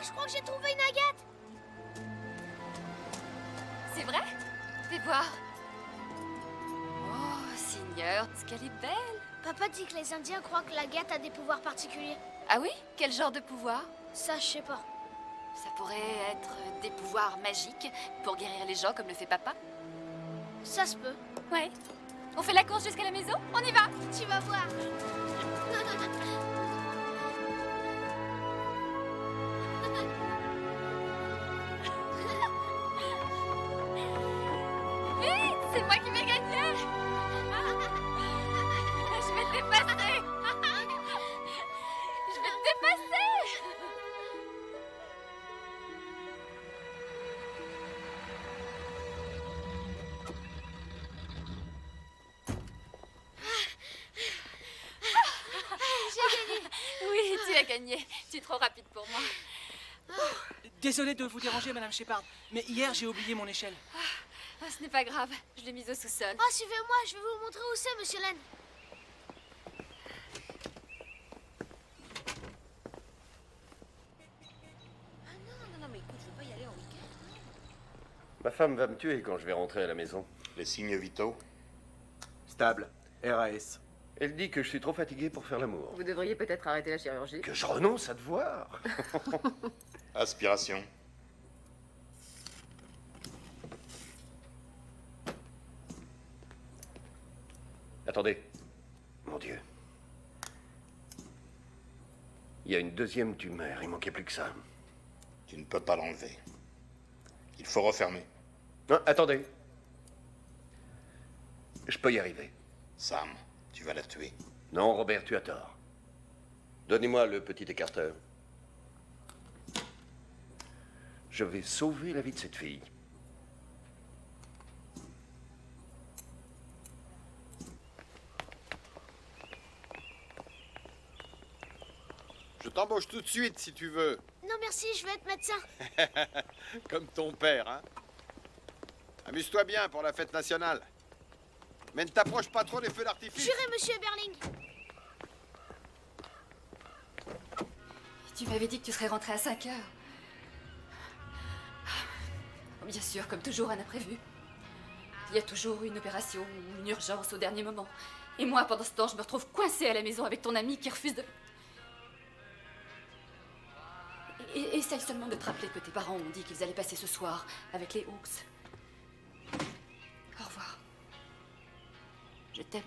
je crois que j'ai trouvé une agate. C'est vrai? Fais voir. Oh, Seigneur, qu'elle est belle. Papa dit que les Indiens croient que l'agate a des pouvoirs particuliers. Ah oui? Quel genre de pouvoir? Ça, je sais pas. Ça pourrait être des pouvoirs magiques pour guérir les gens comme le fait papa? Ça se peut. Ouais. On fait la course jusqu'à la maison? On y va! Tu vas voir. Vite! C'est moi qui vais gagner! Je vais te dépasser! Je vais te dépasser! Oui, tu as gagné. Tu es trop rapide pour moi. Désolé de vous déranger, Madame Shepard, mais hier j'ai oublié mon échelle. Ah, ce n'est pas grave. Je l'ai mise au sous-sol. Oh, suivez-moi, je vais vous montrer où c'est, Monsieur Len. Non, mais écoute, je veux pas y aller en week-end. Ma femme va me tuer quand je vais rentrer à la maison. Les signes vitaux? Stable. RAS. Elle dit que je suis trop fatigué pour faire l'amour. Vous devriez peut-être arrêter la chirurgie. Que je renonce à te voir. Aspiration. Attendez. Mon Dieu. Il y a une deuxième tumeur, il manquait plus que ça. Tu ne peux pas l'enlever. Il faut refermer. Non, attendez. Je peux y arriver. Sam, tu vas la tuer. Non, Robert, tu as tort. Donnez-moi le petit écarteur. Je vais sauver la vie de cette fille. Je t'embauche tout de suite si tu veux. Non, merci, je vais être médecin. Comme ton père, hein. Amuse-toi bien pour la fête nationale. Mais ne t'approche pas trop des feux d'artifice. Jurez, Monsieur Eberling. Tu m'avais dit que tu serais rentré à 5 heures. Bien sûr, comme toujours, un imprévu. Il y a toujours une opération ou une urgence au dernier moment. Et moi, pendant ce temps, je me retrouve coincée à la maison avec ton ami qui refuse de... Essaye seulement de te rappeler que tes parents ont dit qu'ils allaient passer ce soir avec les Hawks. Au revoir. Je t'aime.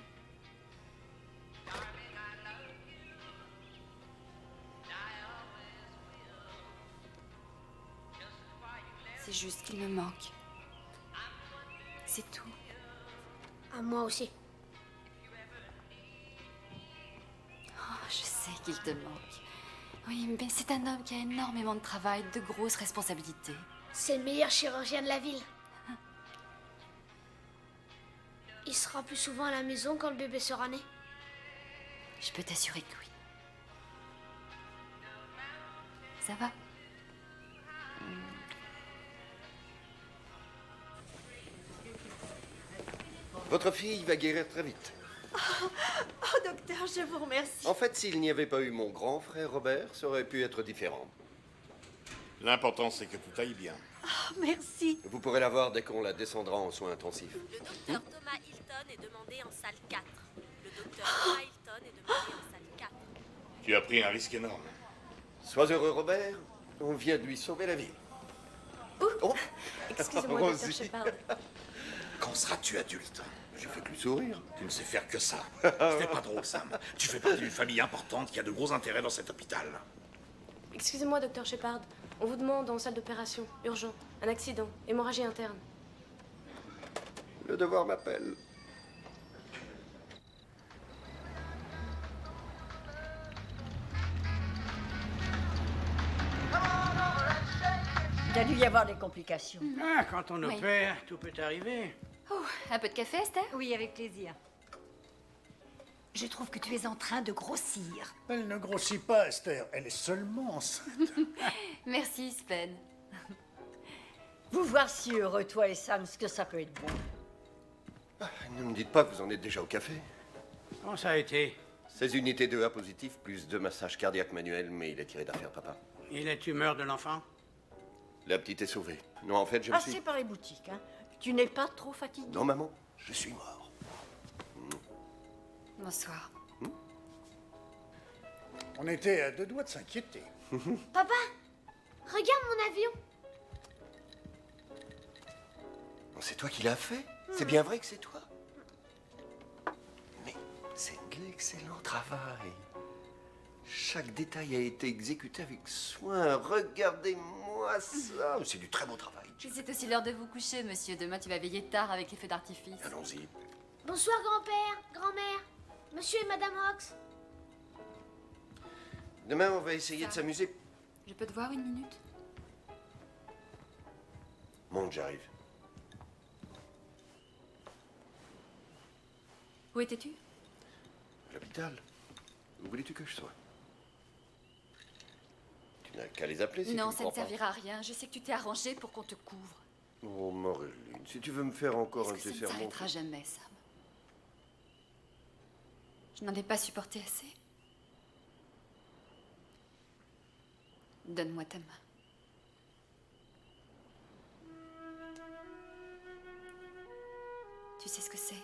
C'est juste qu'il me manque. C'est tout. À moi aussi. Oh, je sais qu'il te manque. Oui, mais c'est un homme qui a énormément de travail, de grosses responsabilités. C'est le meilleur chirurgien de la ville. Il sera plus souvent à la maison quand le bébé sera né. Je peux t'assurer que oui. Ça va? Votre fille va guérir très vite. Oh, docteur, je vous remercie. En fait, s'il n'y avait pas eu mon grand frère Robert, ça aurait pu être différent. L'important, c'est que tout aille bien. Oh, merci. Vous pourrez la voir dès qu'on la descendra en soins intensifs. Le docteur Thomas Hilton est demandé en salle 4. Le docteur Thomas Hilton est demandé en salle 4. Tu as pris un risque énorme. Sois heureux, Robert. On vient de lui sauver la vie. Oh. Excusez-moi, docteur Rosie. Shepard. Quand seras-tu adulte? J'ai fait que lui sourire. Tu ne sais faire que ça. C'était pas drôle, Sam. Tu fais partie d'une famille importante qui a de gros intérêts dans cet hôpital. Excusez-moi, docteur Shepard. On vous demande en salle d'opération. Urgent. Un accident. Hémorragie interne. Le devoir m'appelle. Il a dû y avoir des complications. Ah, quand on Oui. opère, tout peut arriver. Oh, un peu de café, Esther? Oui, avec plaisir. Je trouve que tu es en train de grossir. Elle ne grossit pas, Esther. Elle est seulement enceinte. Merci, Spen. Vous voir si heureux, toi et Sam, ce que ça peut être bon. Ne me dites pas que vous en êtes déjà au café. Comment ça a été? 16 unités de A positif, plus 2 massages cardiaques manuels, mais il est tiré d'affaire, papa. Et la tumeur de l'enfant? La petite est sauvée. Non, en fait, je me suis... Assez par les boutiques, hein. Tu n'es pas trop fatigué? Non, maman, je suis mort. Bonsoir. On était à 2 doigts de s'inquiéter. Papa, regarde mon avion. C'est toi qui l'as fait? C'est bien vrai que c'est toi? Mais c'est de l'excellent travail. Chaque détail a été exécuté avec soin. Regardez-moi ça. C'est du très beau travail. C'est aussi l'heure de vous coucher, monsieur. Demain, tu vas veiller tard avec les feux d'artifice. Allons-y. Bonsoir, grand-père, grand-mère, monsieur et madame Hawks. Demain, on va essayer de s'amuser. Je peux te voir une minute? Monte, j'arrive. Où étais-tu? À l'hôpital. Où voulais-tu que je sois? Tu n'as qu'à les appeler si Non, tu ça ne crois pas. servira à rien. Je sais que tu t'es arrangé pour qu'on te couvre. Oh, Maureen, si tu veux me faire encore un de Est-ce que tes ça ne sermons... s'arrêtera jamais, Sam? Je n'en ai pas supporté assez. Donne-moi ta main. Tu sais ce que c'est?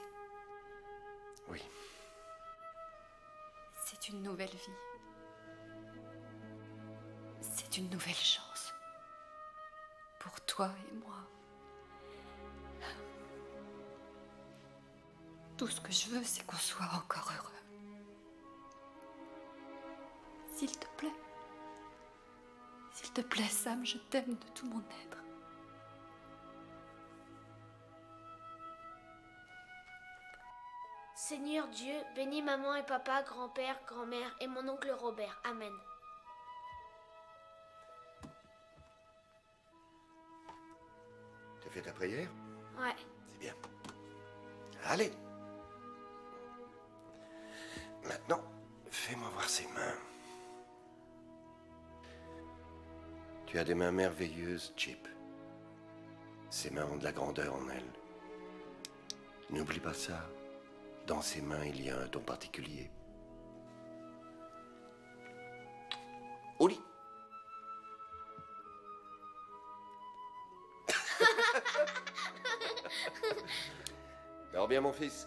Oui. C'est une nouvelle vie. C'est une nouvelle chance. Pour toi et moi. Tout ce que je veux, c'est qu'on soit encore heureux. S'il te plaît. S'il te plaît, Sam, je t'aime de tout mon être. Seigneur Dieu, bénis maman et papa, grand-père, grand-mère et mon oncle Robert. Amen. T'as fait ta prière? Ouais. C'est bien. Allez. Maintenant, fais-moi voir ses mains. Tu as des mains merveilleuses, Chip. Ces mains ont de la grandeur en elles. N'oublie pas ça. Dans ses mains, il y a un don particulier. Au lit. Dors bien, mon fils.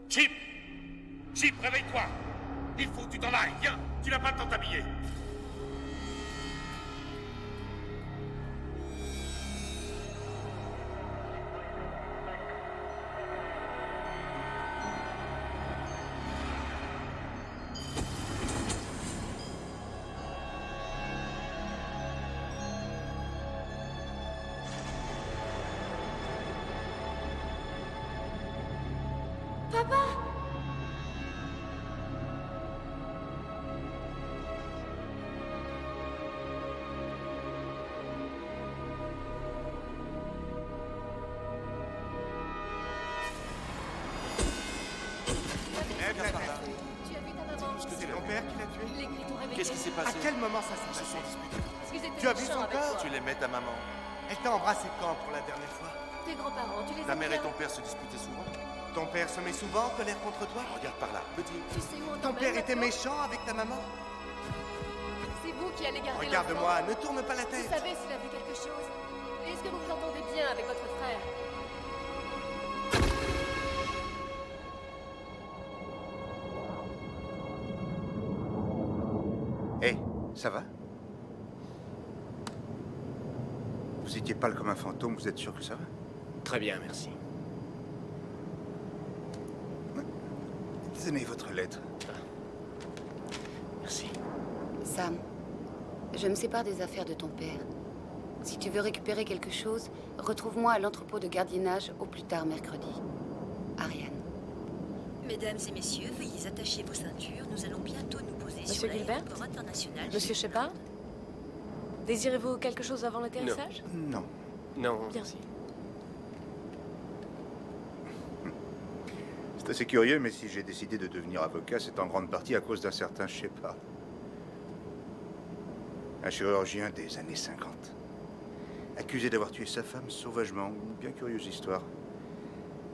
Chip! Chip, réveille-toi! Il faut que tu t'en ailles, viens! Tu n'as pas le temps de t'habiller! Papa! Tu as vu ta maman? C'est ton père qui l'a tué? Les cris t'ont réveillé. Qu'est-ce qui s'est passé? À quel moment ça s'est passé? Parce qu'ils étaient Tu as vu méchants son avec corps? toi. Tu l'aimais, ta maman. Elle t'a embrassé quand pour la dernière fois? Tes grands-parents, tu les Ta aimes mère bien? et ton père se disputaient souvent? Ton père se met souvent en colère contre toi? Regarde par là, petit. Tu sais où on Ton t'emmène père était maintenant? méchant avec ta maman? C'est vous qui allez garder Regarde-moi, l'enfant. ne tourne pas la tête. Vous savez s'il a vu quelque chose? Est-ce que vous vous entendez bien avec votre frère? Hé, ça va? Vous étiez pâle comme un fantôme, vous êtes sûr que ça va? Très bien, merci. Tenez votre lettre. Merci. Sam, je me sépare des affaires de ton père. Si tu veux récupérer quelque chose, retrouve-moi à l'entrepôt de gardiennage au plus tard mercredi. Ariane. Mesdames et messieurs, veuillez attacher vos ceintures. Nous allons bientôt nous poser Monsieur sur Gilbert? l'aéroport international. Monsieur Shepard? Désirez-vous quelque chose avant l'atterrissage? Non. Non. Merci. C'est assez curieux, mais si j'ai décidé de devenir avocat, c'est en grande partie à cause d'un certain Shepard. Un chirurgien des années 50. Accusé d'avoir tué sa femme sauvagement. Une bien curieuse histoire.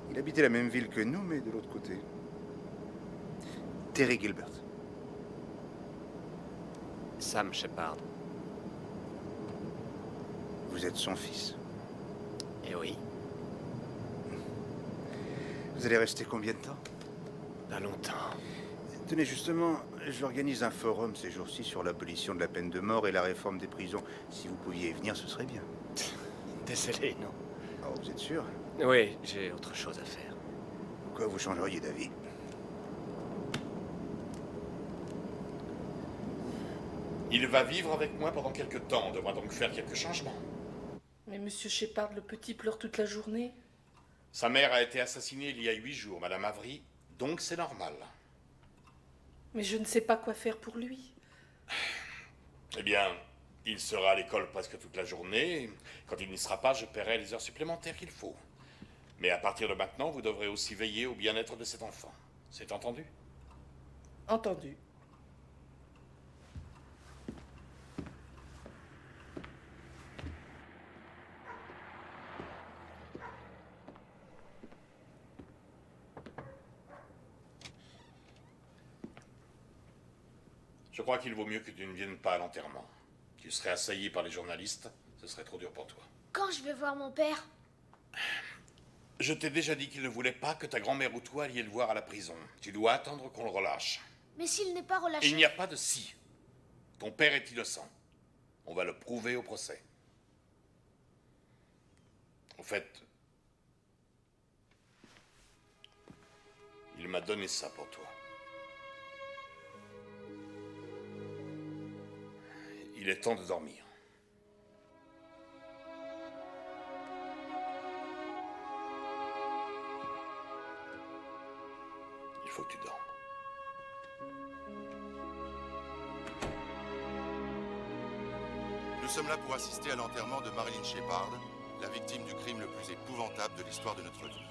Il habitait la même ville que nous, mais de l'autre côté. Terry Gilbert. Sam Shepard. Vous êtes son fils. Eh oui. Vous allez rester combien de temps? Pas longtemps. Tenez, justement, j'organise un forum ces jours-ci sur l'abolition de la peine de mort et la réforme des prisons. Si vous pouviez y venir, ce serait bien. Désolé, non. Oh, vous êtes sûr? Oui, j'ai autre chose à faire. Pourquoi vous changeriez d'avis? Il va vivre avec moi pendant quelque temps. On devra donc faire quelques changements. Mais Monsieur Shepard, le petit pleure toute la journée. Sa mère a été assassinée il y a 8 jours, Madame Avery, donc c'est normal. Mais je ne sais pas quoi faire pour lui. Eh bien, il sera à l'école presque toute la journée. Quand il n'y sera pas, je paierai les heures supplémentaires qu'il faut. Mais à partir de maintenant, vous devrez aussi veiller au bien-être de cet enfant. C'est entendu? Entendu. Je crois qu'il vaut mieux que tu ne viennes pas à l'enterrement. Tu serais assailli par les journalistes, ce serait trop dur pour toi. Quand je vais voir mon père? Je t'ai déjà dit qu'il ne voulait pas que ta grand-mère ou toi alliez le voir à la prison. Tu dois attendre qu'on le relâche. Mais s'il n'est pas relâché... Il n'y a pas de si. Ton père est innocent. On va le prouver au procès. En fait, il m'a donné ça pour toi. Il est temps de dormir. Il faut que tu dormes. Nous sommes là pour assister à l'enterrement de Marilyn Shepard, la victime du crime le plus épouvantable de l'histoire de notre vie.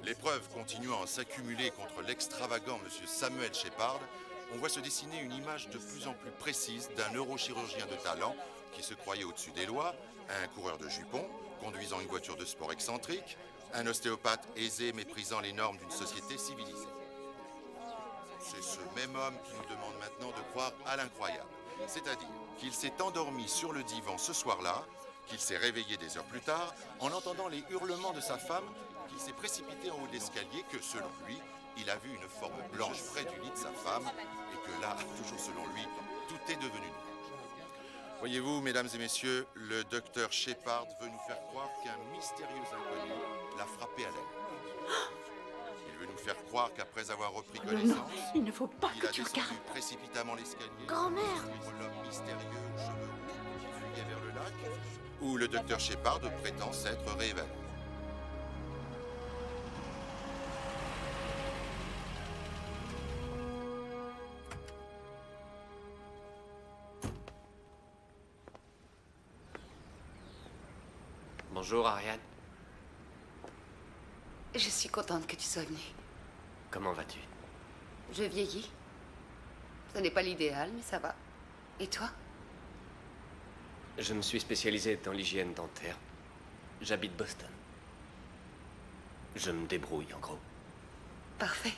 Les preuves continuant à s'accumuler contre l'extravagant monsieur Samuel Shepard, on voit se dessiner une image de plus en plus précise d'un neurochirurgien de talent qui se croyait au-dessus des lois, un coureur de jupons conduisant une voiture de sport excentrique, un ostéopathe aisé méprisant les normes d'une société civilisée. C'est ce même homme qui nous demande maintenant de croire à l'incroyable, c'est-à-dire qu'il s'est endormi sur le divan ce soir-là, qu'il s'est réveillé des heures plus tard en entendant les hurlements de sa femme, qu'il s'est précipité en haut de l'escalier, que selon lui, il a vu une forme blanche près du lit de sa femme et que là, toujours selon lui, tout est devenu noir. Voyez-vous, mesdames et messieurs, le docteur Shepard veut nous faire croire qu'un mystérieux inconnu l'a frappé à l'aile. Il veut nous faire croire qu'après avoir repris connaissance, non, il ne faut pas que tu il a regardes. descendu précipitamment l'escalier. Grand-mère! L'homme mystérieux aux cheveux roux qui fuyait vers le lac, où le docteur Shepard prétend s'être réévalué. Bonjour, Ariane. Je suis contente que tu sois venue. Comment vas-tu? Je vieillis. Ce n'est pas l'idéal, mais ça va. Et toi? Je me suis spécialisé dans l'hygiène dentaire. J'habite Boston. Je me débrouille, en gros. Parfait.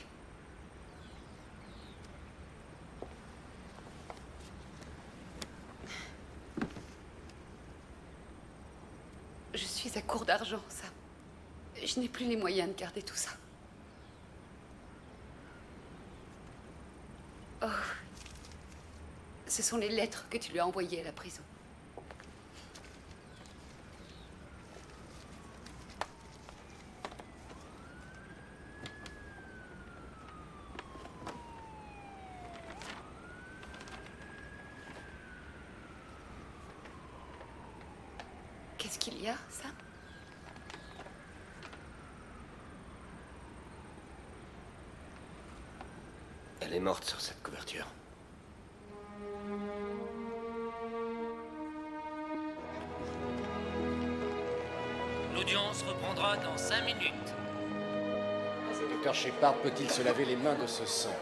Je suis à court d'argent, Sam. Je n'ai plus les moyens de garder tout ça. Oh. Ce sont les lettres que tu lui as envoyées à la prison. Qu'est-ce qu'il y a, Sam? Elle est morte sur cette couverture. L'audience reprendra dans 5 minutes. Le docteur Shepard peut-il se laver les mains de ce sang?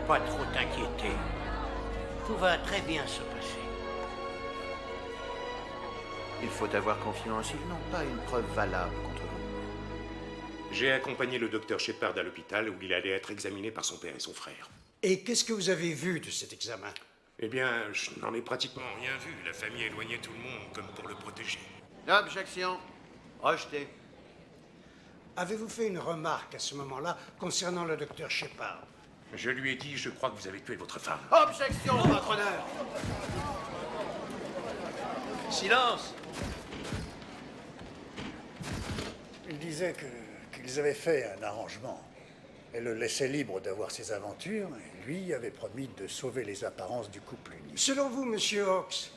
pas trop t'inquiéter. Tout va très bien se passer. Il faut avoir confiance, ils n'ont pas une preuve valable contre vous. J'ai accompagné le docteur Shepard à l'hôpital où il allait être examiné par son père et son frère. Et qu'est-ce que vous avez vu de cet examen? Eh bien, je n'en ai pratiquement rien vu. La famille éloignait tout le monde comme pour le protéger. Objection. Rejeté. Avez-vous fait une remarque à ce moment-là concernant le docteur Shepard? Je lui ai dit, je crois que vous avez tué votre femme. Objection, votre honneur. Silence! Il disait qu'ils avaient fait un arrangement. Elle le laissait libre d'avoir ses aventures, et lui avait promis de sauver les apparences du couple uni. Selon vous, monsieur Hawks,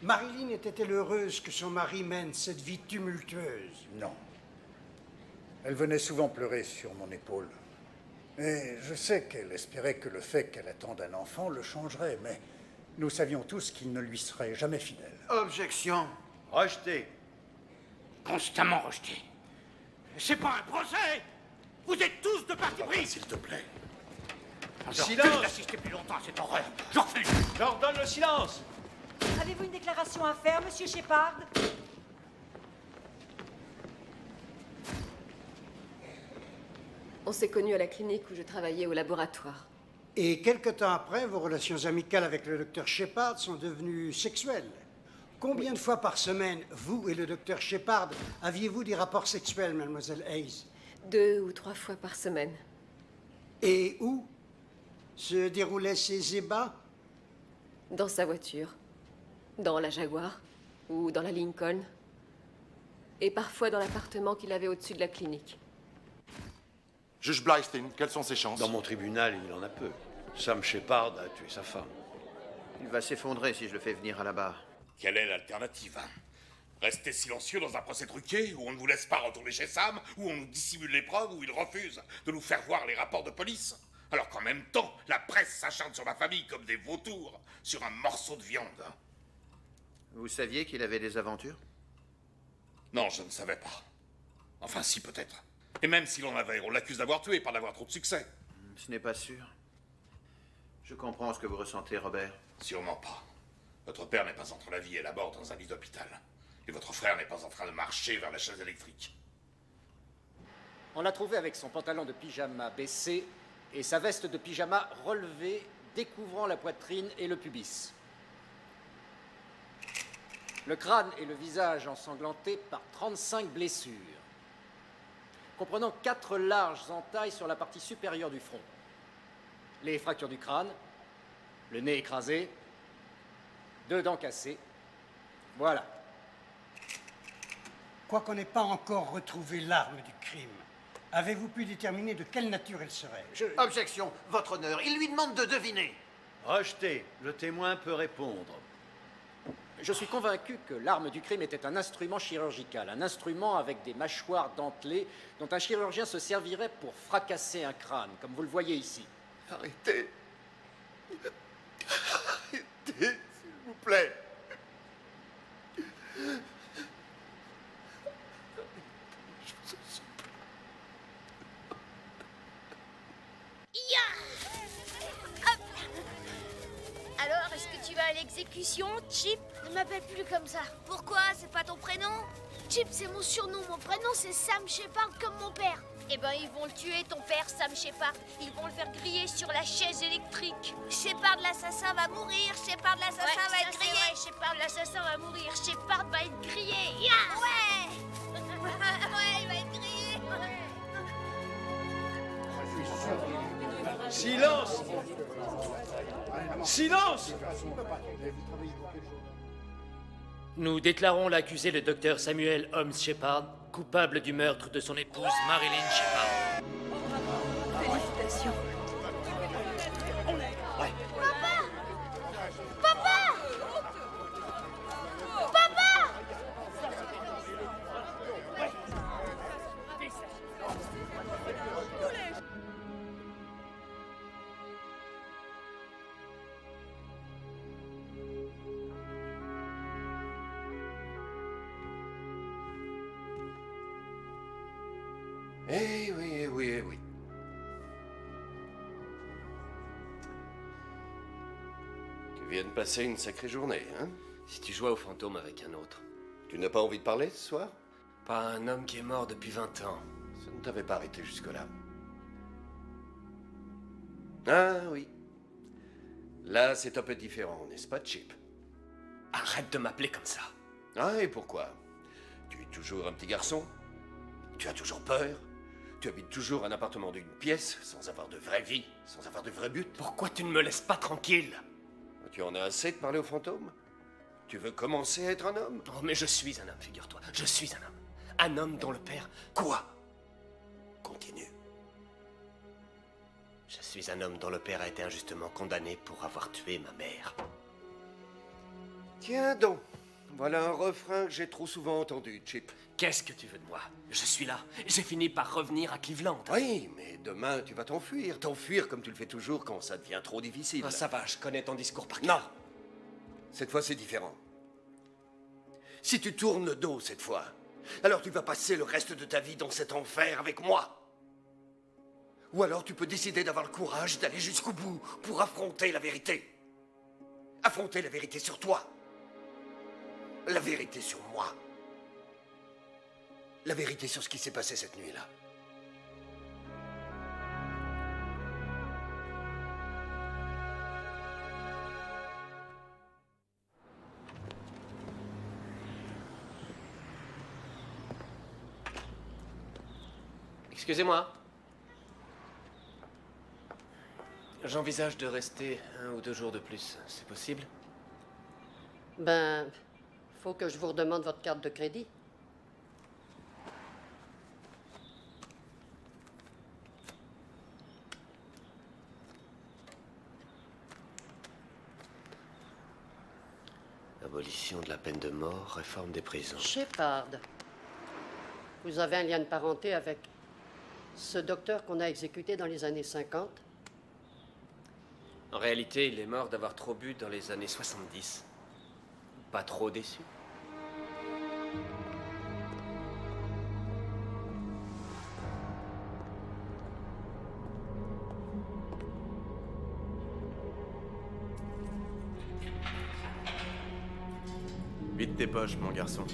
Marilyn était-elle heureuse que son mari mène cette vie tumultueuse? Non. Elle venait souvent pleurer sur mon épaule. Et je sais qu'elle espérait que le fait qu'elle attende un enfant le changerait, mais nous savions tous qu'il ne lui serait jamais fidèle. Objection. Rejeté. Constamment rejeté. C'est pas un procès! Vous êtes tous de parti pris! S'il te plaît. Je refuse d'assister plus longtemps à cette horreur. Je refuse! J'ordonne le silence! Avez-vous une déclaration à faire, monsieur Shepard? On s'est connus à la clinique où je travaillais au laboratoire. Et quelque temps après, vos relations amicales avec le docteur Shepard sont devenues sexuelles. Combien de fois par semaine, vous et le docteur Shepard, aviez-vous des rapports sexuels, mademoiselle Hayes? 2 ou 3 fois par semaine. Et où se déroulaient ces ébats? Dans sa voiture, dans la Jaguar ou dans la Lincoln. Et parfois dans l'appartement qu'il avait au-dessus de la clinique. Juge Blystein, quelles sont ses chances? Dans mon tribunal, il en a peu. Sam Shepard a tué sa femme. Il va s'effondrer si je le fais venir à la barre. Quelle est l'alternative? Rester silencieux dans un procès truqué où on ne vous laisse pas retourner chez Sam, où on nous dissimule les preuves, où il refuse de nous faire voir les rapports de police, alors qu'en même temps, la presse s'acharne sur ma famille comme des vautours sur un morceau de viande. Vous saviez qu'il avait des aventures? Non, je ne savais pas. Enfin, si, peut-être. Et même s'il en avait, on l'accuse d'avoir tué, pas d'avoir trop de succès. Ce n'est pas sûr. Je comprends ce que vous ressentez, Robert. Sûrement pas. Votre père n'est pas entre la vie et la mort dans un lit d'hôpital. Et votre frère n'est pas en train de marcher vers la chaise électrique. On l'a trouvé avec son pantalon de pyjama baissé et sa veste de pyjama relevée, découvrant la poitrine et le pubis. Le crâne et le visage ensanglantés par 35 blessures, comprenant 4 larges entailles sur la partie supérieure du front. Les fractures du crâne, le nez écrasé, 2 dents cassées. Voilà. Quoiqu'on n'ait pas encore retrouvé l'arme du crime, avez-vous pu déterminer de quelle nature elle serait? Objection, votre honneur. Il lui demande de deviner. Rejeté. Le témoin peut répondre. Je suis convaincu que l'arme du crime était un instrument chirurgical, un instrument avec des mâchoires dentelées dont un chirurgien se servirait pour fracasser un crâne, comme vous le voyez ici. Arrêtez. Arrêtez, s'il vous plaît. Alors, est-ce que tu vas à l'exécution, Chip? Ne m'appelle plus comme ça. Pourquoi? C'est pas ton prénom? Chip, c'est mon surnom. Mon prénom, c'est Sam Shepard, comme mon père. Eh ben, ils vont le tuer, ton père, Sam Shepard. Ils vont le faire griller sur la chaise électrique. Shepard, l'assassin, va mourir. Shepard, l'assassin, va être grillé. Ouais, Shepard, l'assassin, va mourir. Shepard va être grillé. Yeah! Ouais! Ouais, il va être grillé. Silence! Silence! Nous déclarons l'accusé, le docteur Samuel Holmes Shepard, coupable du meurtre de son épouse Marilyn Shepard. Félicitations. Papa! Papa! Papa! Eh oui, eh oui, eh oui. Tu viens de passer une sacrée journée, hein? Si tu jouais au fantôme avec un autre. Tu n'as pas envie de parler ce soir? Pas un homme qui est mort depuis 20 ans. Ça ne t'avait pas arrêté jusque-là. Ah oui. Là, c'est un peu différent, n'est-ce pas, Chip? Arrête de m'appeler comme ça. Ah, et pourquoi? Tu es toujours un petit garçon? Tu as toujours peur? Tu habites toujours un appartement d'une pièce, sans avoir de vraie vie, sans avoir de vrai but? Pourquoi tu ne me laisses pas tranquille? Tu en as assez de parler aux fantômes? Tu veux commencer à être un homme? Oh, mais je suis un homme, figure-toi. Je suis un homme. Un homme dont le père... Quoi? Continue. Je suis un homme dont le père a été injustement condamné pour avoir tué ma mère. Tiens donc. Voilà un refrain que j'ai trop souvent entendu, Chip. Qu'est-ce que tu veux de moi? Je suis là. J'ai fini par revenir à Cleveland. Oui, mais demain, tu vas t'enfuir. T'enfuir comme tu le fais toujours quand ça devient trop difficile. Ah, ça va, je connais ton discours par cœur. Non. Cette fois, c'est différent. Si tu tournes le dos cette fois, alors tu vas passer le reste de ta vie dans cet enfer avec moi. Ou alors tu peux décider d'avoir le courage d'aller jusqu'au bout pour affronter la vérité. Affronter la vérité sur toi. La vérité sur moi. La vérité sur ce qui s'est passé cette nuit-là. Excusez-moi. J'envisage de rester 1 ou 2 jours de plus. C'est possible? Ben, faut que je vous redemande votre carte de crédit. Abolition de la peine de mort, réforme des prisons. Shepard, vous avez un lien de parenté avec ce docteur qu'on a exécuté dans les années 50? En réalité, il est mort d'avoir trop bu dans les années 70. Pas trop déçu? Vide tes poches, mon garçon.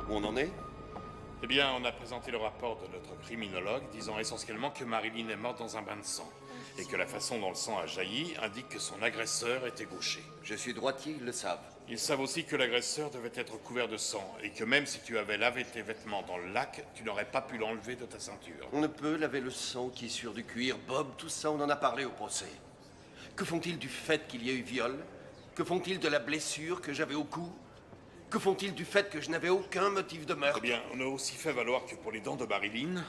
Où on en est? Eh bien, on a présenté le rapport de notre criminologue disant essentiellement que Marilyn est morte dans un bain de sang et que la façon dont le sang a jailli indique que son agresseur était gaucher. Je suis droitier, ils le savent. Ils savent aussi que l'agresseur devait être couvert de sang et que même si tu avais lavé tes vêtements dans le lac, tu n'aurais pas pu l'enlever de ta ceinture. On ne peut laver le sang qui est sur du cuir. Bob, tout ça, on en a parlé au procès. Que font-ils du fait qu'il y ait eu viol? Que font-ils de la blessure que j'avais au cou? Que font-ils du fait que je n'avais aucun motif de meurtre? Eh bien, on a aussi fait valoir que pour les dents de Marilyn,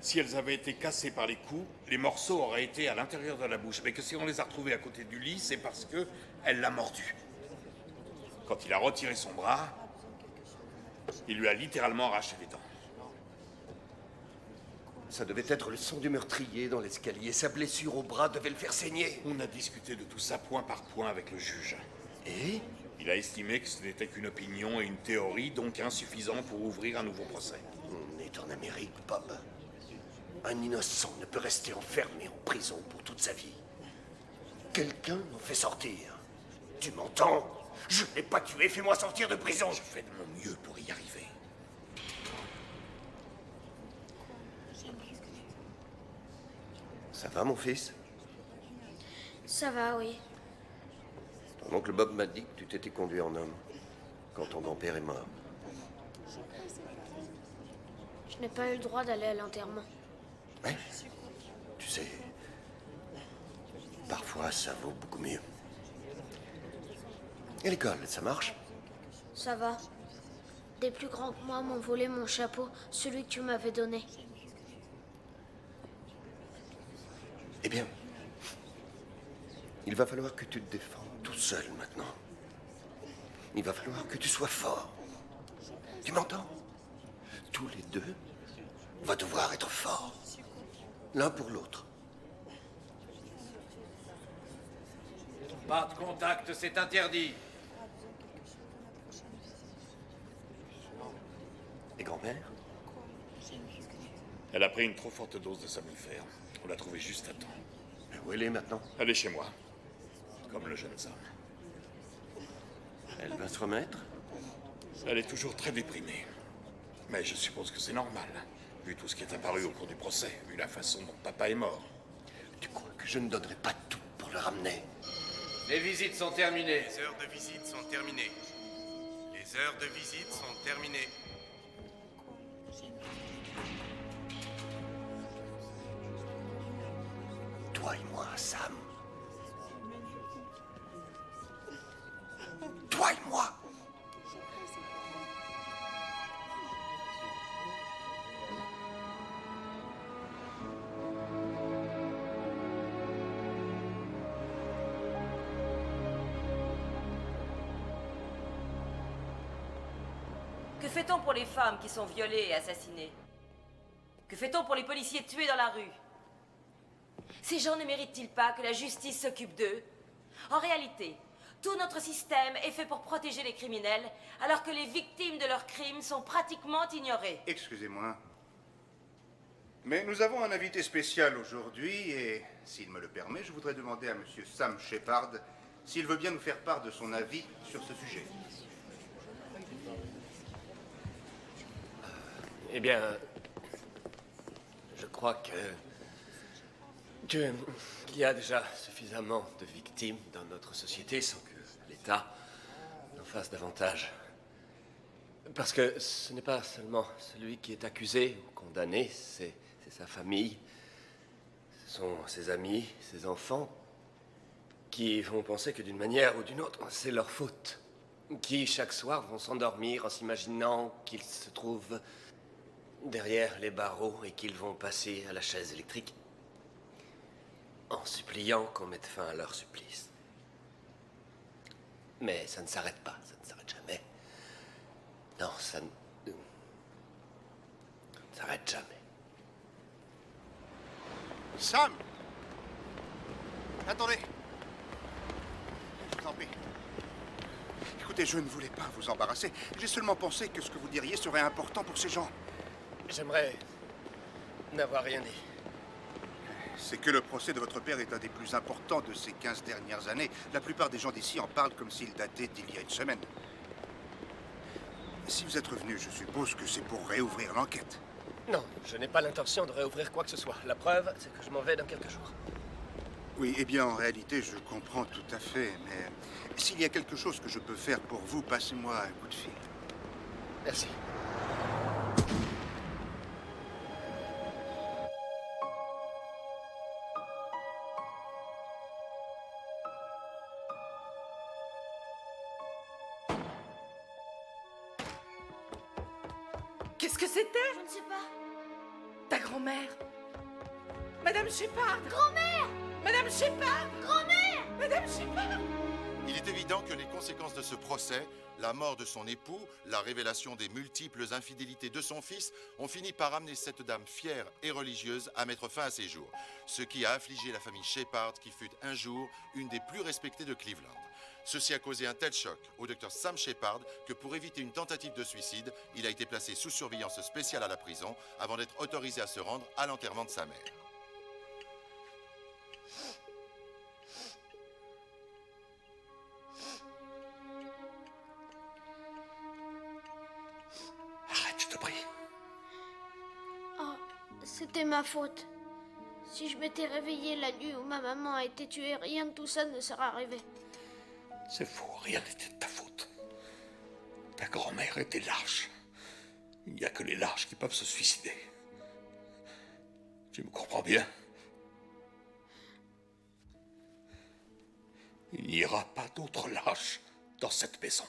si elles avaient été cassées par les coups, les morceaux auraient été à l'intérieur de la bouche. Mais que si on les a retrouvés à côté du lit, c'est parce que elle l'a mordu. Quand il a retiré son bras, il lui a littéralement arraché les dents. Ça devait être le sang du meurtrier dans l'escalier. Sa blessure au bras devait le faire saigner. On a discuté de tout ça point par point avec le juge. Et? Il a estimé que ce n'était qu'une opinion et une théorie, donc insuffisant pour ouvrir un nouveau procès. On est en Amérique, Bob. Un innocent ne peut rester enfermé en prison pour toute sa vie. Quelqu'un m'en fait sortir. Tu m'entends? Je n'ai pas tué, fais-moi sortir de prison. Je fais de mon mieux pour y arriver. Ça va, mon fils? Ça va, oui. Ton oncle Bob m'a dit que tu t'étais conduit en homme quand ton grand-père est mort. Je n'ai pas eu le droit d'aller à l'enterrement. Ouais. Tu sais, parfois ça vaut beaucoup mieux. Et l'école, ça marche? Ça va. Des plus grands que moi m'ont volé mon chapeau, celui que tu m'avais donné. Eh bien, il va falloir que tu te défendes tout seul maintenant. Il va falloir que tu sois fort. Tu m'entends? Tous les deux, on va devoir être forts. L'un pour l'autre. Pas de contact, c'est interdit. Et grand-mère? Elle a pris une trop forte dose de somnifère. On l'a trouvée juste à temps. Et où elle est maintenant? Elle est chez moi. Comme le jeune Sam. Elle va se remettre? Elle est toujours très déprimée. Mais je suppose que c'est normal, vu tout ce qui est apparu au cours du procès, vu la façon dont papa est mort. Tu crois que je ne donnerai pas tout pour le ramener? Les visites sont terminées. Les heures de visite sont terminées. Les heures de visite sont terminées. Toi et moi, Sam. Toi et moi. Que fait-on pour les femmes qui sont violées et assassinées? Que fait-on pour les policiers tués dans la rue? Ces gens ne méritent-ils pas que la justice s'occupe d'eux? En réalité, tout notre système est fait pour protéger les criminels, alors que les victimes de leurs crimes sont pratiquement ignorées. Excusez-moi. Mais nous avons un invité spécial aujourd'hui et, s'il me le permet, je voudrais demander à monsieur Sam Shepard s'il veut bien nous faire part de son avis sur ce sujet. Eh bien, je crois qu'il y a déjà suffisamment de victimes dans notre société sans que l'État en fasse davantage. Parce que ce n'est pas seulement celui qui est accusé ou condamné, c'est sa famille, ce sont ses amis, ses enfants, qui vont penser que d'une manière ou d'une autre, c'est leur faute. Qui, chaque soir, vont s'endormir en s'imaginant qu'ils se trouvent derrière les barreaux et qu'ils vont passer à la chaise électrique en suppliant qu'on mette fin à leur supplice. Mais ça ne s'arrête pas, ça ne s'arrête jamais. Non, ça ne s'arrête jamais. Sam! Attendez! Je vous en prie. Écoutez, je ne voulais pas vous embarrasser. J'ai seulement pensé que ce que vous diriez serait important pour ces gens. J'aimerais n'avoir rien dit. C'est que le procès de votre père est un des plus importants de ces 15 dernières années. La plupart des gens d'ici en parlent comme s'il datait d'il y a une semaine. Si vous êtes revenu, je suppose que c'est pour réouvrir l'enquête. Non, je n'ai pas l'intention de réouvrir quoi que ce soit. La preuve, c'est que je m'en vais dans quelques jours. Oui, eh bien, en réalité, je comprends tout à fait, mais s'il y a quelque chose que je peux faire pour vous, passez-moi un coup de fil. Merci. Qu'est-ce que c'était? Je ne sais pas. Ta grand-mère. Madame Shepard. Grand-mère! Madame Shepard. Grand-mère! Madame Shepard. Il est évident que les conséquences de ce procès, la mort de son époux, la révélation des multiples infidélités de son fils, ont fini par amener cette dame fière et religieuse à mettre fin à ses jours. Ce qui a affligé la famille Shepard, qui fut un jour une des plus respectées de Cleveland. Ceci a causé un tel choc au docteur Sam Shepard que pour éviter une tentative de suicide, il a été placé sous surveillance spéciale à la prison avant d'être autorisé à se rendre à l'enterrement de sa mère. Arrête, je te prie. Oh, c'était ma faute. Si je m'étais réveillée la nuit où ma maman a été tuée, rien de tout ça ne serait arrivé. C'est faux, rien n'était de ta faute. Ta grand-mère était lâche. Il n'y a que les lâches qui peuvent se suicider. Tu me comprends bien? Il n'y aura pas d'autres lâches dans cette maison.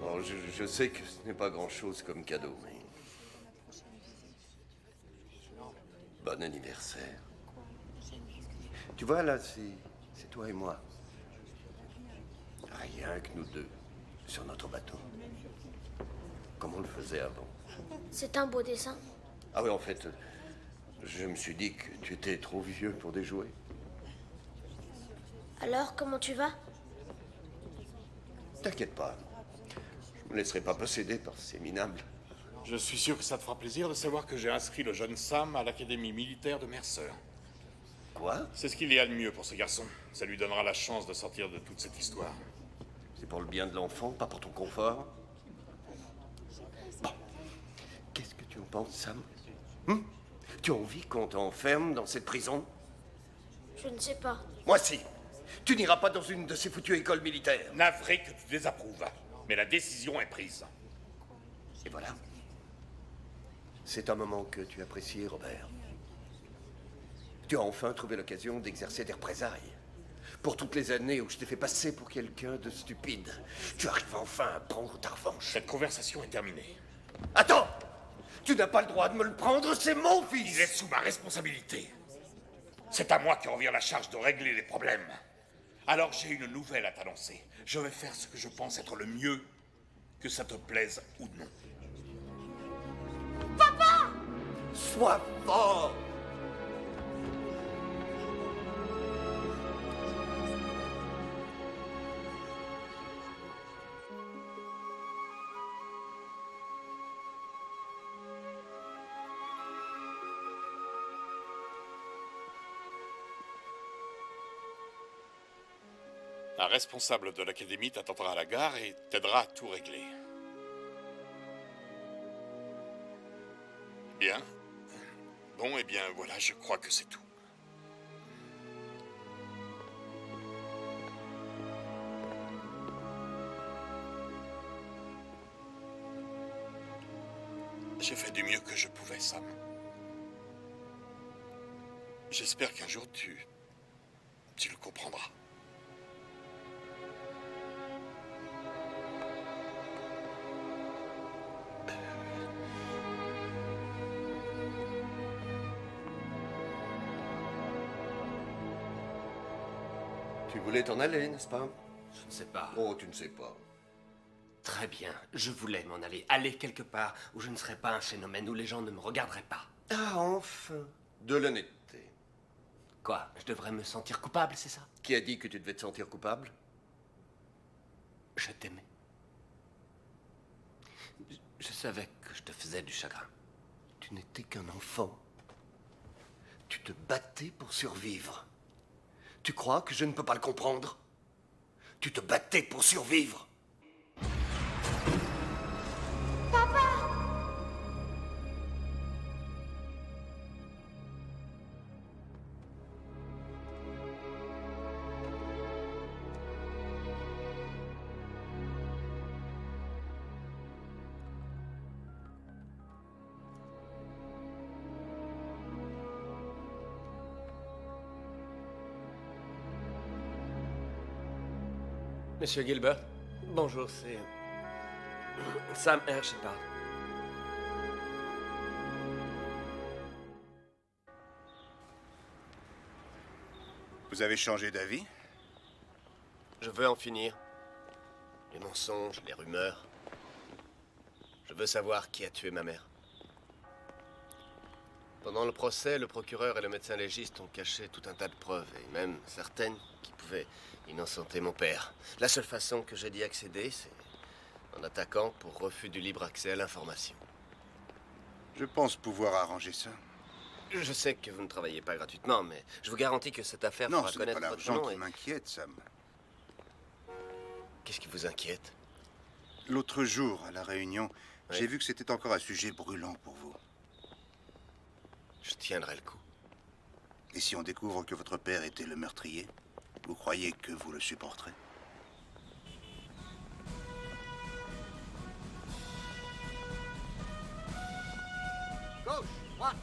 Alors, je sais que ce n'est pas grand-chose comme cadeau, mais... Bon anniversaire. Tu vois, là, c'est toi et moi. Rien que nous deux, sur notre bateau. Comme on le faisait avant. C'est un beau dessin. Ah oui, en fait, je me suis dit que tu étais trop vieux pour des jouets. Alors, comment tu vas? T'inquiète pas. Je me laisserai pas posséder par ces minables. Je suis sûr que ça te fera plaisir de savoir que j'ai inscrit le jeune Sam à l'académie militaire de Mercer. Quoi? C'est ce qu'il y a de mieux pour ce garçon. Ça lui donnera la chance de sortir de toute cette histoire. C'est pour le bien de l'enfant, pas pour ton confort. Bon. Qu'est-ce que tu en penses, Sam? Tu as envie qu'on t'enferme dans cette prison? Je ne sais pas. Moi, si. Tu n'iras pas dans une de ces foutues écoles militaires. Navré que tu désapprouves. Mais la décision est prise. Et voilà. C'est un moment que tu apprécies, Robert. Tu as enfin trouvé l'occasion d'exercer des représailles. Pour toutes les années où je t'ai fait passer pour quelqu'un de stupide, tu arrives enfin à prendre ta revanche. Cette conversation est terminée. Attends! Tu n'as pas le droit de me le prendre, c'est mon fils! Il est sous ma responsabilité. C'est à moi qui revient la charge de régler les problèmes. Alors j'ai une nouvelle à t'annoncer. Je vais faire ce que je pense être le mieux, que ça te plaise ou non. Papa! Sois fort! Un responsable de l'académie t'attendra à la gare et t'aidera à tout régler. Bien. Bon, eh bien, voilà, je crois que c'est tout. J'ai fait du mieux que je pouvais, Sam. J'espère qu'un jour tu le comprendras. Tu voulais t'en aller, n'est-ce pas? Je ne sais pas. Oh, tu ne sais pas. Très bien, je voulais m'en aller. Aller quelque part où je ne serais pas un phénomène, où les gens ne me regarderaient pas. Ah, enfin. De l'honnêteté. Quoi? Je devrais me sentir coupable, c'est ça? Qui a dit que tu devais te sentir coupable? Je t'aimais. Je savais que je te faisais du chagrin. Tu n'étais qu'un enfant. Tu te battais pour survivre. Tu crois que je ne peux pas le comprendre? Tu te battais pour survivre. Monsieur Gilbert, bonjour, c'est Sam R. Shepard. Vous avez changé d'avis? Je veux en finir. Les mensonges, les rumeurs. Je veux savoir qui a tué ma mère. Pendant le procès, le procureur et le médecin légiste ont caché tout un tas de preuves, et même certaines qui pouvaient innocenter mon père. La seule façon que j'ai d'y accéder, c'est en attaquant pour refus du libre accès à l'information. Je pense pouvoir arranger ça. Je sais que vous ne travaillez pas gratuitement, mais je vous garantis que cette affaire Non, fera ce n'est pas connaître votre l'argent nom qui et... m'inquiète, Sam. Qu'est-ce qui vous inquiète? L'autre jour, à la réunion, Oui. j'ai vu que c'était encore un sujet brûlant pour vous. Je tiendrai le coup. Et si on découvre que votre père était le meurtrier, vous croyez que vous le supporterez?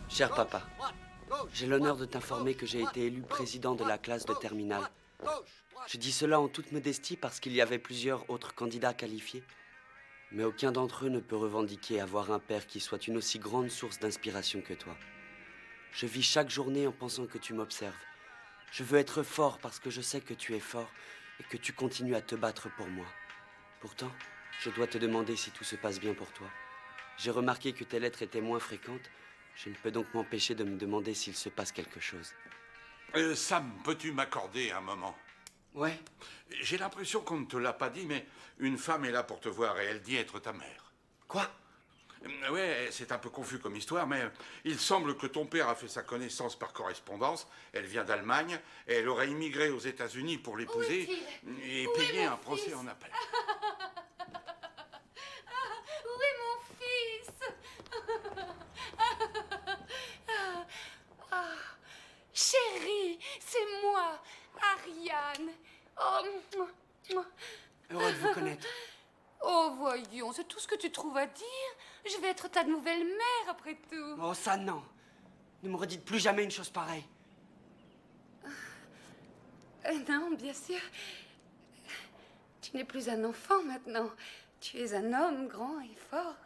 Cher papa, j'ai l'honneur de t'informer que j'ai été élu président de la classe de terminale. Je dis cela en toute modestie parce qu'il y avait plusieurs autres candidats qualifiés. Mais aucun d'entre eux ne peut revendiquer avoir un père qui soit une aussi grande source d'inspiration que toi. Je vis chaque journée en pensant que tu m'observes. Je veux être fort parce que je sais que tu es fort et que tu continues à te battre pour moi. Pourtant, je dois te demander si tout se passe bien pour toi. J'ai remarqué que tes lettres étaient moins fréquentes. Je ne peux donc m'empêcher de me demander s'il se passe quelque chose. Sam, peux-tu m'accorder un moment? Ouais. J'ai l'impression qu'on ne te l'a pas dit, mais une femme est là pour te voir et elle dit être ta mère. Quoi? Ouais, c'est un peu confus comme histoire, mais il semble que ton père a fait sa connaissance par correspondance. Elle vient d'Allemagne et elle aurait immigré aux États-Unis pour l'épouser et payer un procès en appel. Où est mon fils? Chérie, c'est moi, Ariane. Oh, Heureux de vous connaître. oh, voyons, c'est tout ce que tu trouves à dire. Je vais être ta nouvelle mère, après tout. Oh, ça, non. Ne me redites plus jamais une chose pareille. Non, bien sûr. Tu n'es plus un enfant maintenant. Tu es un homme grand et fort.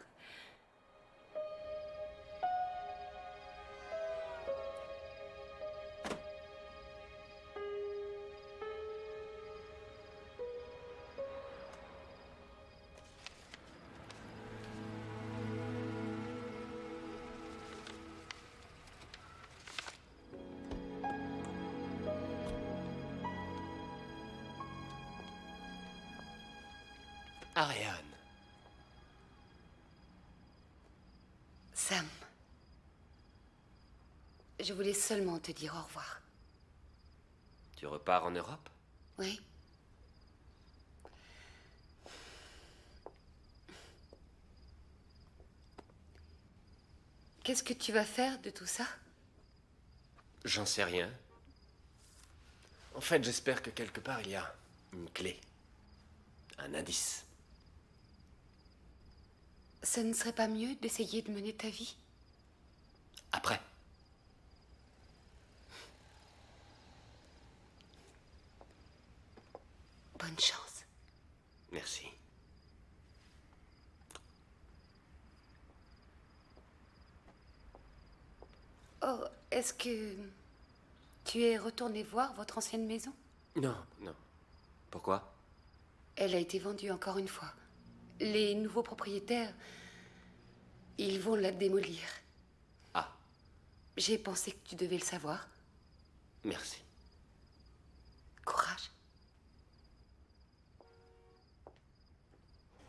Ariane. Sam, je voulais seulement te dire au revoir. Tu repars en Europe? Oui. Qu'est-ce que tu vas faire de tout ça? J'en sais rien. En fait, j'espère que quelque part, il y a une clé. Un indice. Ce ne serait pas mieux d'essayer de mener ta vie? Après. Bonne chance. Merci. Oh, est-ce que tu es retourné voir votre ancienne maison? Non, non. Pourquoi? Elle a été vendue encore une fois. Les nouveaux propriétaires, ils vont la démolir. Ah. J'ai pensé que tu devais le savoir. Merci. Courage.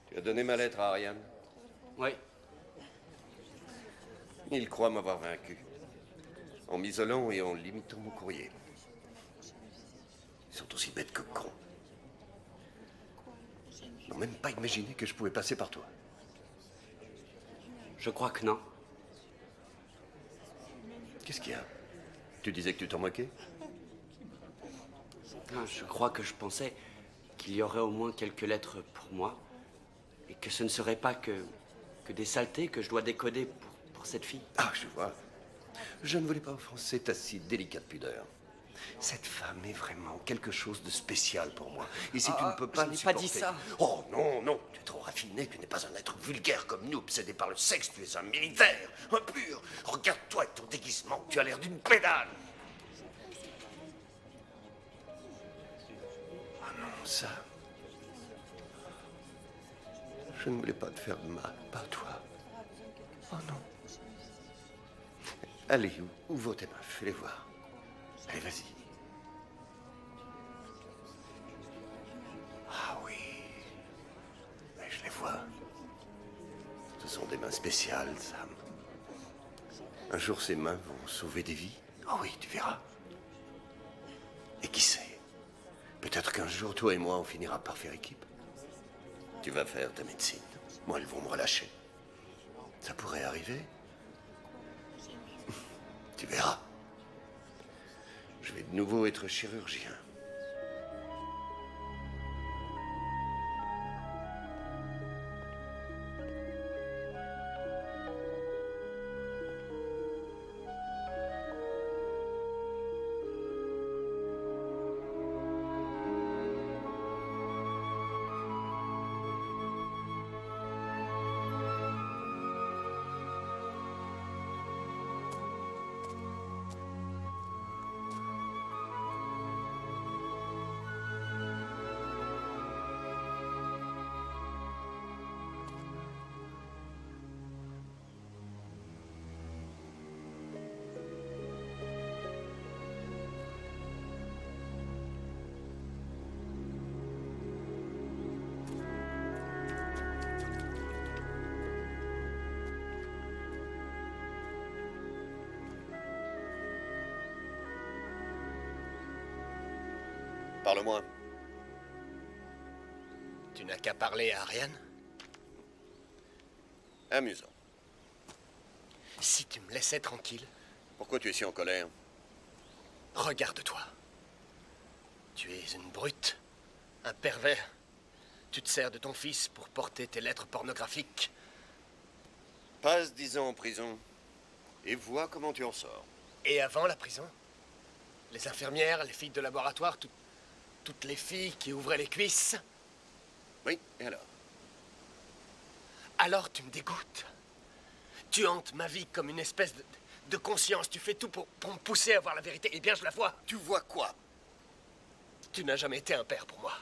Tu as donné ma lettre à Ariane? Oui. Il croit m'avoir vaincu. En m'isolant et en limitant mon courrier. Ils sont aussi bêtes que cons. Ils n'ont même pas imaginé que je pouvais passer par toi. Je crois que non. Qu'est-ce qu'il y a? Tu disais que tu t'en moquais? Non, je crois que je pensais qu'il y aurait au moins quelques lettres pour moi et que ce ne serait pas que des saletés que je dois décoder pour cette fille. Ah, je vois. Je ne voulais pas offenser ta si délicate pudeur. Cette femme est vraiment quelque chose de spécial pour moi. Et si tu ne peux pas je le n'ai pas supporter... dit ça. Oh non, non, tu es trop raffiné, tu n'es pas un être vulgaire comme nous, obsédé par le sexe, tu es un militaire, un pur. Regarde-toi avec ton déguisement, tu as l'air d'une pédale. Ah non, ça... Je ne voulais pas te faire de mal, pas toi. Oh non. Allez, ouvre tes mains, fais-les voir. Allez, vas-y. Ah oui. Mais je les vois. Ce sont des mains spéciales, Sam. Un jour, ces mains vont sauver des vies. Oh oui, tu verras. Et qui sait? Peut-être qu'un jour, toi et moi, on finira par faire équipe. Tu vas faire ta médecine. Moi, elles vont me relâcher. Ça pourrait arriver. Tu verras. Je vais de nouveau être chirurgien. Parle-moi. Tu n'as qu'à parler à Ariane? Amusant. Si tu me laissais tranquille. Pourquoi tu es si en colère? Regarde-toi. Tu es une brute, un pervers. Tu te sers de ton fils pour porter tes lettres pornographiques. Passe 10 ans en prison et vois comment tu en sors. Et avant la prison, les infirmières, les filles de laboratoire, toutes les filles qui ouvraient les cuisses. Oui, et alors? Alors tu me dégoûtes. Tu hantes ma vie comme une espèce de conscience. Tu fais tout pour me pousser à voir la vérité. Eh bien, je la vois. Tu vois quoi? Tu n'as jamais été un père pour moi.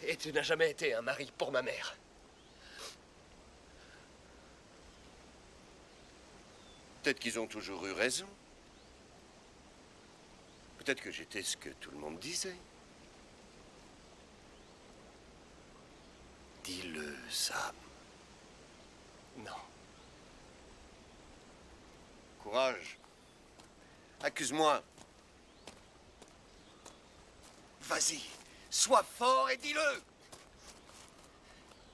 Et tu n'as jamais été un mari pour ma mère. Peut-être qu'ils ont toujours eu raison. Peut-être que j'étais ce que tout le monde disait. Dis-le, Sam. Non. Courage. Accuse-moi. Vas-y, sois fort et dis-le.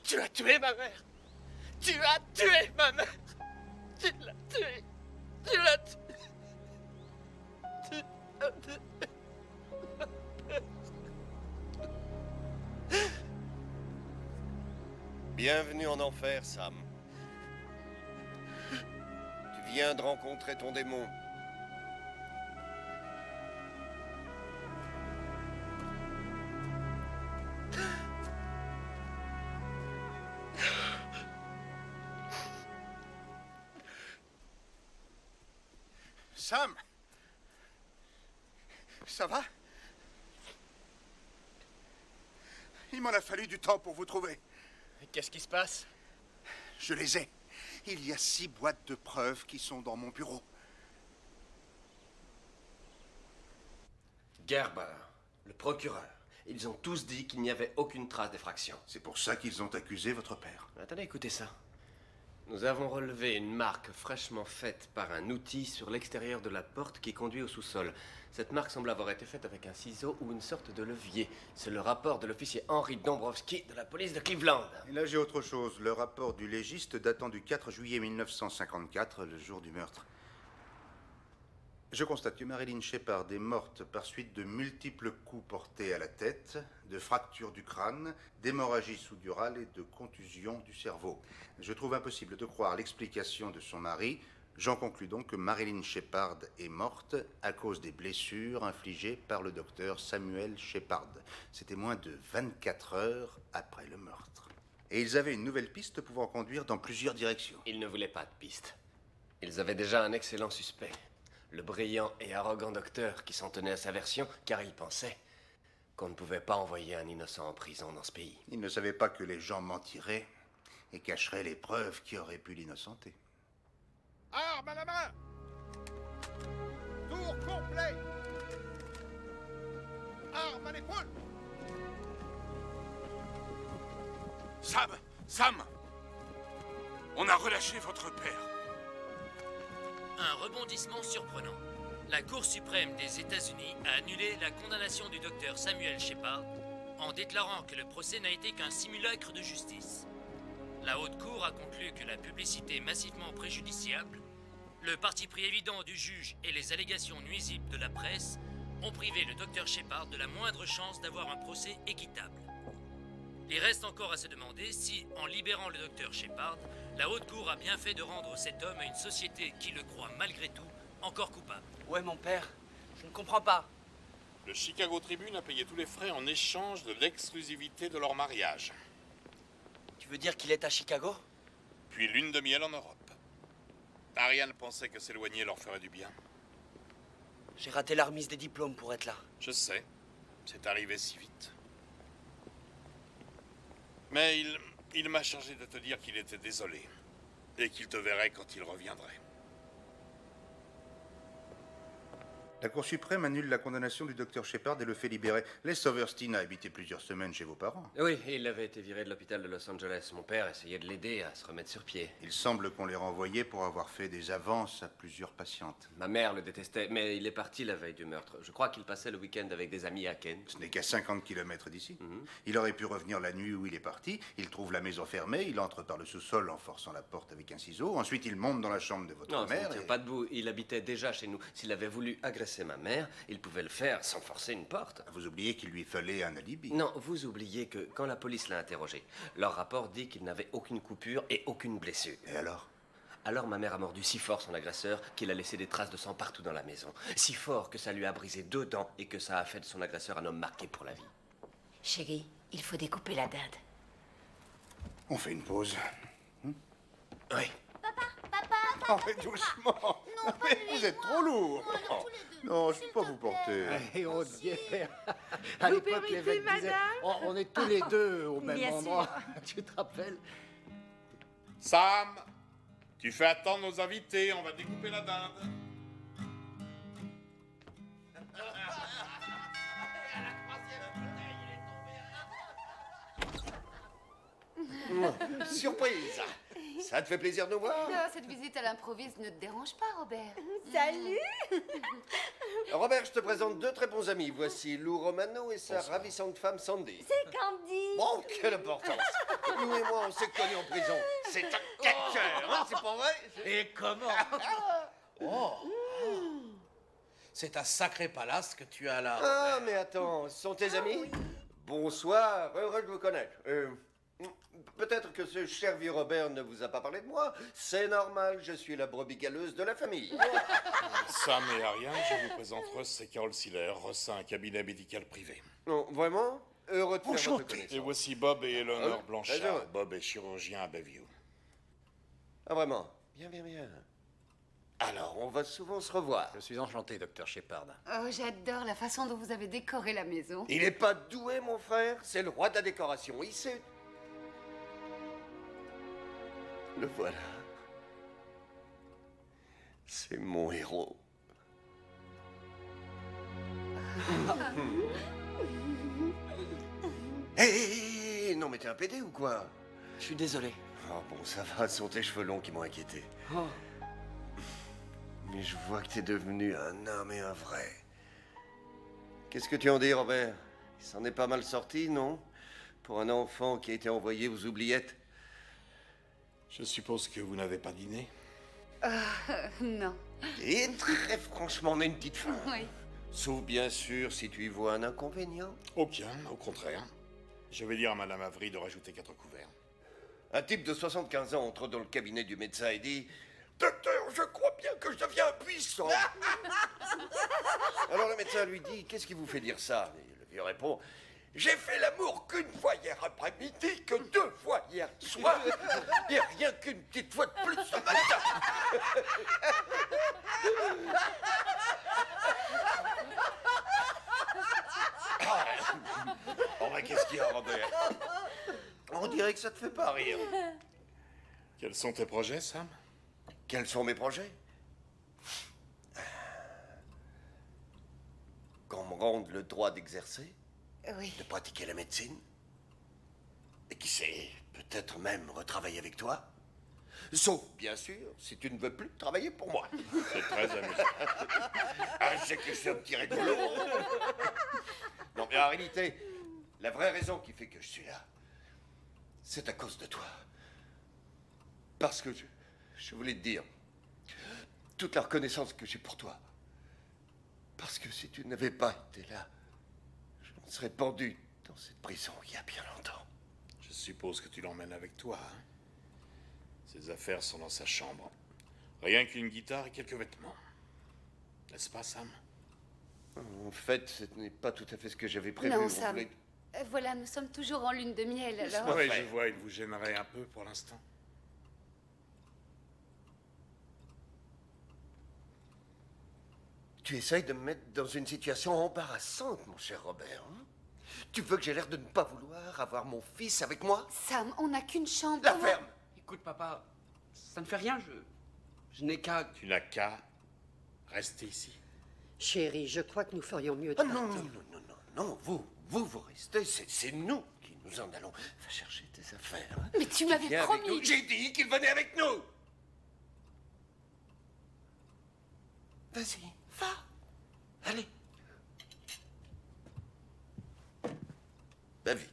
Tu as tué ma mère. Tu as tué ma mère. Tu l'as tuée. Tu l'as tuée. Tu l'as tuée. Bienvenue en enfer, Sam. Tu viens de rencontrer ton démon. Sam! Ça va? Il m'en a fallu du temps pour vous trouver. Qu'est-ce qui se passe? Je les ai. Il y a 6 boîtes de preuves qui sont dans mon bureau. Gerber, le procureur, ils ont tous dit qu'il n'y avait aucune trace d'effraction. C'est pour ça qu'ils ont accusé votre père. Attendez, écoutez ça. Nous avons relevé une marque fraîchement faite par un outil sur l'extérieur de la porte qui conduit au sous-sol. Cette marque semble avoir été faite avec un ciseau ou une sorte de levier. C'est le rapport de l'officier Henry Dombrowski de la police de Cleveland. Et là, j'ai autre chose. Le rapport du légiste datant du 4 juillet 1954, le jour du meurtre. Je constate que Marilyn Shepard est morte par suite de multiples coups portés à la tête, de fractures du crâne, d'hémorragie sous-durale et de contusion du cerveau. Je trouve impossible de croire l'explication de son mari. J'en conclus donc que Marilyn Shepard est morte à cause des blessures infligées par le docteur Samuel Shepard. C'était moins de 24 heures après le meurtre. Et ils avaient une nouvelle piste pouvant conduire dans plusieurs directions. Ils ne voulaient pas de piste. Ils avaient déjà un excellent suspect. Le brillant et arrogant docteur qui s'en tenait à sa version, car il pensait qu'on ne pouvait pas envoyer un innocent en prison dans ce pays. Il ne savait pas que les gens mentiraient et cacheraient les preuves qui auraient pu l'innocenter. Armes à la main! Tour complet! Armes à l'épaule! Sam! Sam! On a relâché votre père. Un rebondissement surprenant. La Cour suprême des États-Unis a annulé la condamnation du docteur Samuel Shepard en déclarant que le procès n'a été qu'un simulacre de justice. La Haute Cour a conclu que la publicité massivement préjudiciable, le parti pris évident du juge et les allégations nuisibles de la presse ont privé le docteur Shepard de la moindre chance d'avoir un procès équitable. Il reste encore à se demander si, en libérant le docteur Shepard, la Haute Cour a bien fait de rendre cet homme à une société qui le croit malgré tout encore coupable. Ouais, mon père, je ne comprends pas. Le Chicago Tribune a payé tous les frais en échange de l'exclusivité de leur mariage. Tu veux dire qu'il est à Chicago? Puis lune de miel en Europe. Ariane pensait que s'éloigner leur ferait du bien. J'ai raté la remise des diplômes pour être là. Je sais, c'est arrivé si vite. Mais il m'a chargé de te dire qu'il était désolé et qu'il te verrait quand il reviendrait. La Cour suprême annule la condamnation du docteur Shepard et le fait libérer. Les Soverstein a habité plusieurs semaines chez vos parents. Oui, il avait été viré de l'hôpital de Los Angeles. Mon père essayait de l'aider à se remettre sur pied. Il semble qu'on l'ait renvoyé pour avoir fait des avances à plusieurs patientes. Ma mère le détestait, mais il est parti la veille du meurtre. Je crois qu'il passait le week-end avec des amis à Kent. Ce n'est qu'à 50 km d'ici. Il aurait pu revenir la nuit où il est parti. Il trouve la maison fermée, il entre par le sous-sol en forçant la porte avec un ciseau. Ensuite, il monte dans la chambre de votre Non, ça mère. ne tient pas debout. Il habitait déjà chez nous. S'il avait voulu agresser ma mère, il pouvait le faire sans forcer une porte. Vous oubliez qu'il lui fallait un alibi. Non, vous oubliez que quand la police l'a interrogé, leur rapport dit qu'il n'avait aucune coupure et aucune blessure. Et alors? Alors ma mère a mordu si fort son agresseur qu'il a laissé des traces de sang partout dans la maison. Si fort que ça lui a brisé 2 dents et que ça a fait de son agresseur un homme marqué pour la vie. Chérie, il faut découper la dinde. On fait une pause. Oui. Oh, mais doucement. Mais vous êtes trop lourd. Non, je ne peux pas vous porter. Et oh Dieu, à Vous l'époque, permettez, l'évêque disait, madame oh, on est tous les deux au même Bien sûr. endroit. Tu te rappelles? Sam, tu fais attendre nos invités, on va découper la dinde. Surprise! Ça te fait plaisir de nous voir? Non, cette visite à l'improviste ne te dérange pas, Robert. Salut. Robert, je te présente 2 très bons amis. Voici Lou Romano et sa ravissante femme Sandy. C'est Candy. Bon, quelle importance! Lou et moi, on s'est connus en prison. C'est un catcheur, hein, c'est pas vrai? Et comment? Oh. C'est un sacré palace que tu as là. Ah, mais attends, ce sont tes amis? Bonsoir, heureux de vous connaître. Peut-être que ce cher vieux Robert ne vous a pas parlé de moi. C'est normal, je suis la brebis galeuse de la famille. Sam et Ariane, je vous présente Russ et Carol Siller. Russ a un cabinet médical privé. Non, vraiment? Heureux de faire votre connaissance. Et voici Bob et Eleanor Ah, Blanchard. bonjour. Bob est chirurgien à Bayview. Ah, vraiment? Bien, bien, bien. Alors, on va souvent se revoir. Je suis enchanté, docteur Shepard. Oh, j'adore la façon dont vous avez décoré la maison. Il est pas doué, mon frère. C'est le roi de la décoration. Il sait. Le voilà. C'est mon héros. Hé, non mais t'es un pédé ou quoi? Je suis désolé. Oh bon, ça va, ce sont tes cheveux longs qui m'ont inquiété. Oh. Mais je vois que t'es devenu un homme et un vrai. Qu'est-ce que tu en dis, Robert? Il s'en est pas mal sorti, non? Pour un enfant qui a été envoyé aux oubliettes. Je suppose que vous n'avez pas dîné? Non. Et très franchement, on a une petite faim. Oui. Sauf bien sûr si tu y vois un inconvénient. Aucun, au contraire. Je vais dire à Madame Avery de rajouter 4 couverts. Un type de 75 ans entre dans le cabinet du médecin et dit « Docteur, je crois bien que je deviens impuissant. » Alors le médecin lui dit « Qu'est-ce qui vous fait dire ça ?» Et le vieux répond « J'ai fait l'amour qu'une fois hier après-midi, que 2 fois hier soir, et rien qu'une petite fois de plus ce matin. » Oh, mais qu'est-ce qu'il y a, Robert? On dirait que ça te fait pas rire. Quels sont tes projets, Sam? Quels sont mes projets? Qu'on me rende le droit d'exercer, Oui. de pratiquer la médecine, et qui sait, peut-être même retravailler avec toi. Sauf, bien sûr, si tu ne veux plus travailler pour moi. C'est très amusant. Ah, je sais que je suis un petit rigolo. Non, mais en réalité, la vraie raison qui fait que je suis là, c'est à cause de toi. Parce que je voulais te dire toute la reconnaissance que j'ai pour toi. Parce que si tu n'avais pas été là, je me serais pendu dans cette prison il y a bien longtemps. Je suppose que tu l'emmènes avec toi, hein? Ses affaires sont dans sa chambre. Rien qu'une guitare et quelques vêtements. N'est-ce pas, Sam? En fait, ce n'est pas tout à fait ce que j'avais prévu. Non, On Sam. voulait- Voilà, nous sommes toujours en lune de miel, alors. Oui, je vois, il vous gênerait un peu pour l'instant. Tu essayes de me mettre dans une situation embarrassante, mon cher Robert. Hein? Tu veux que j'ai l'air de ne pas vouloir avoir mon fils avec moi? Sam, on n'a qu'une chambre. La ferme! Écoute, papa, ça ne fait rien, je n'ai qu'à... Tu n'as qu'à rester ici. Chérie, je crois que nous ferions mieux de Ah partir. non, non, non, non, non, non, vous restez, c'est nous qui nous en allons. Va chercher tes affaires. Hein. Mais tu m'avais Viens avec promis. nous. J'ai dit qu'il venait avec nous. Vas-y, va. Allez. Va vite.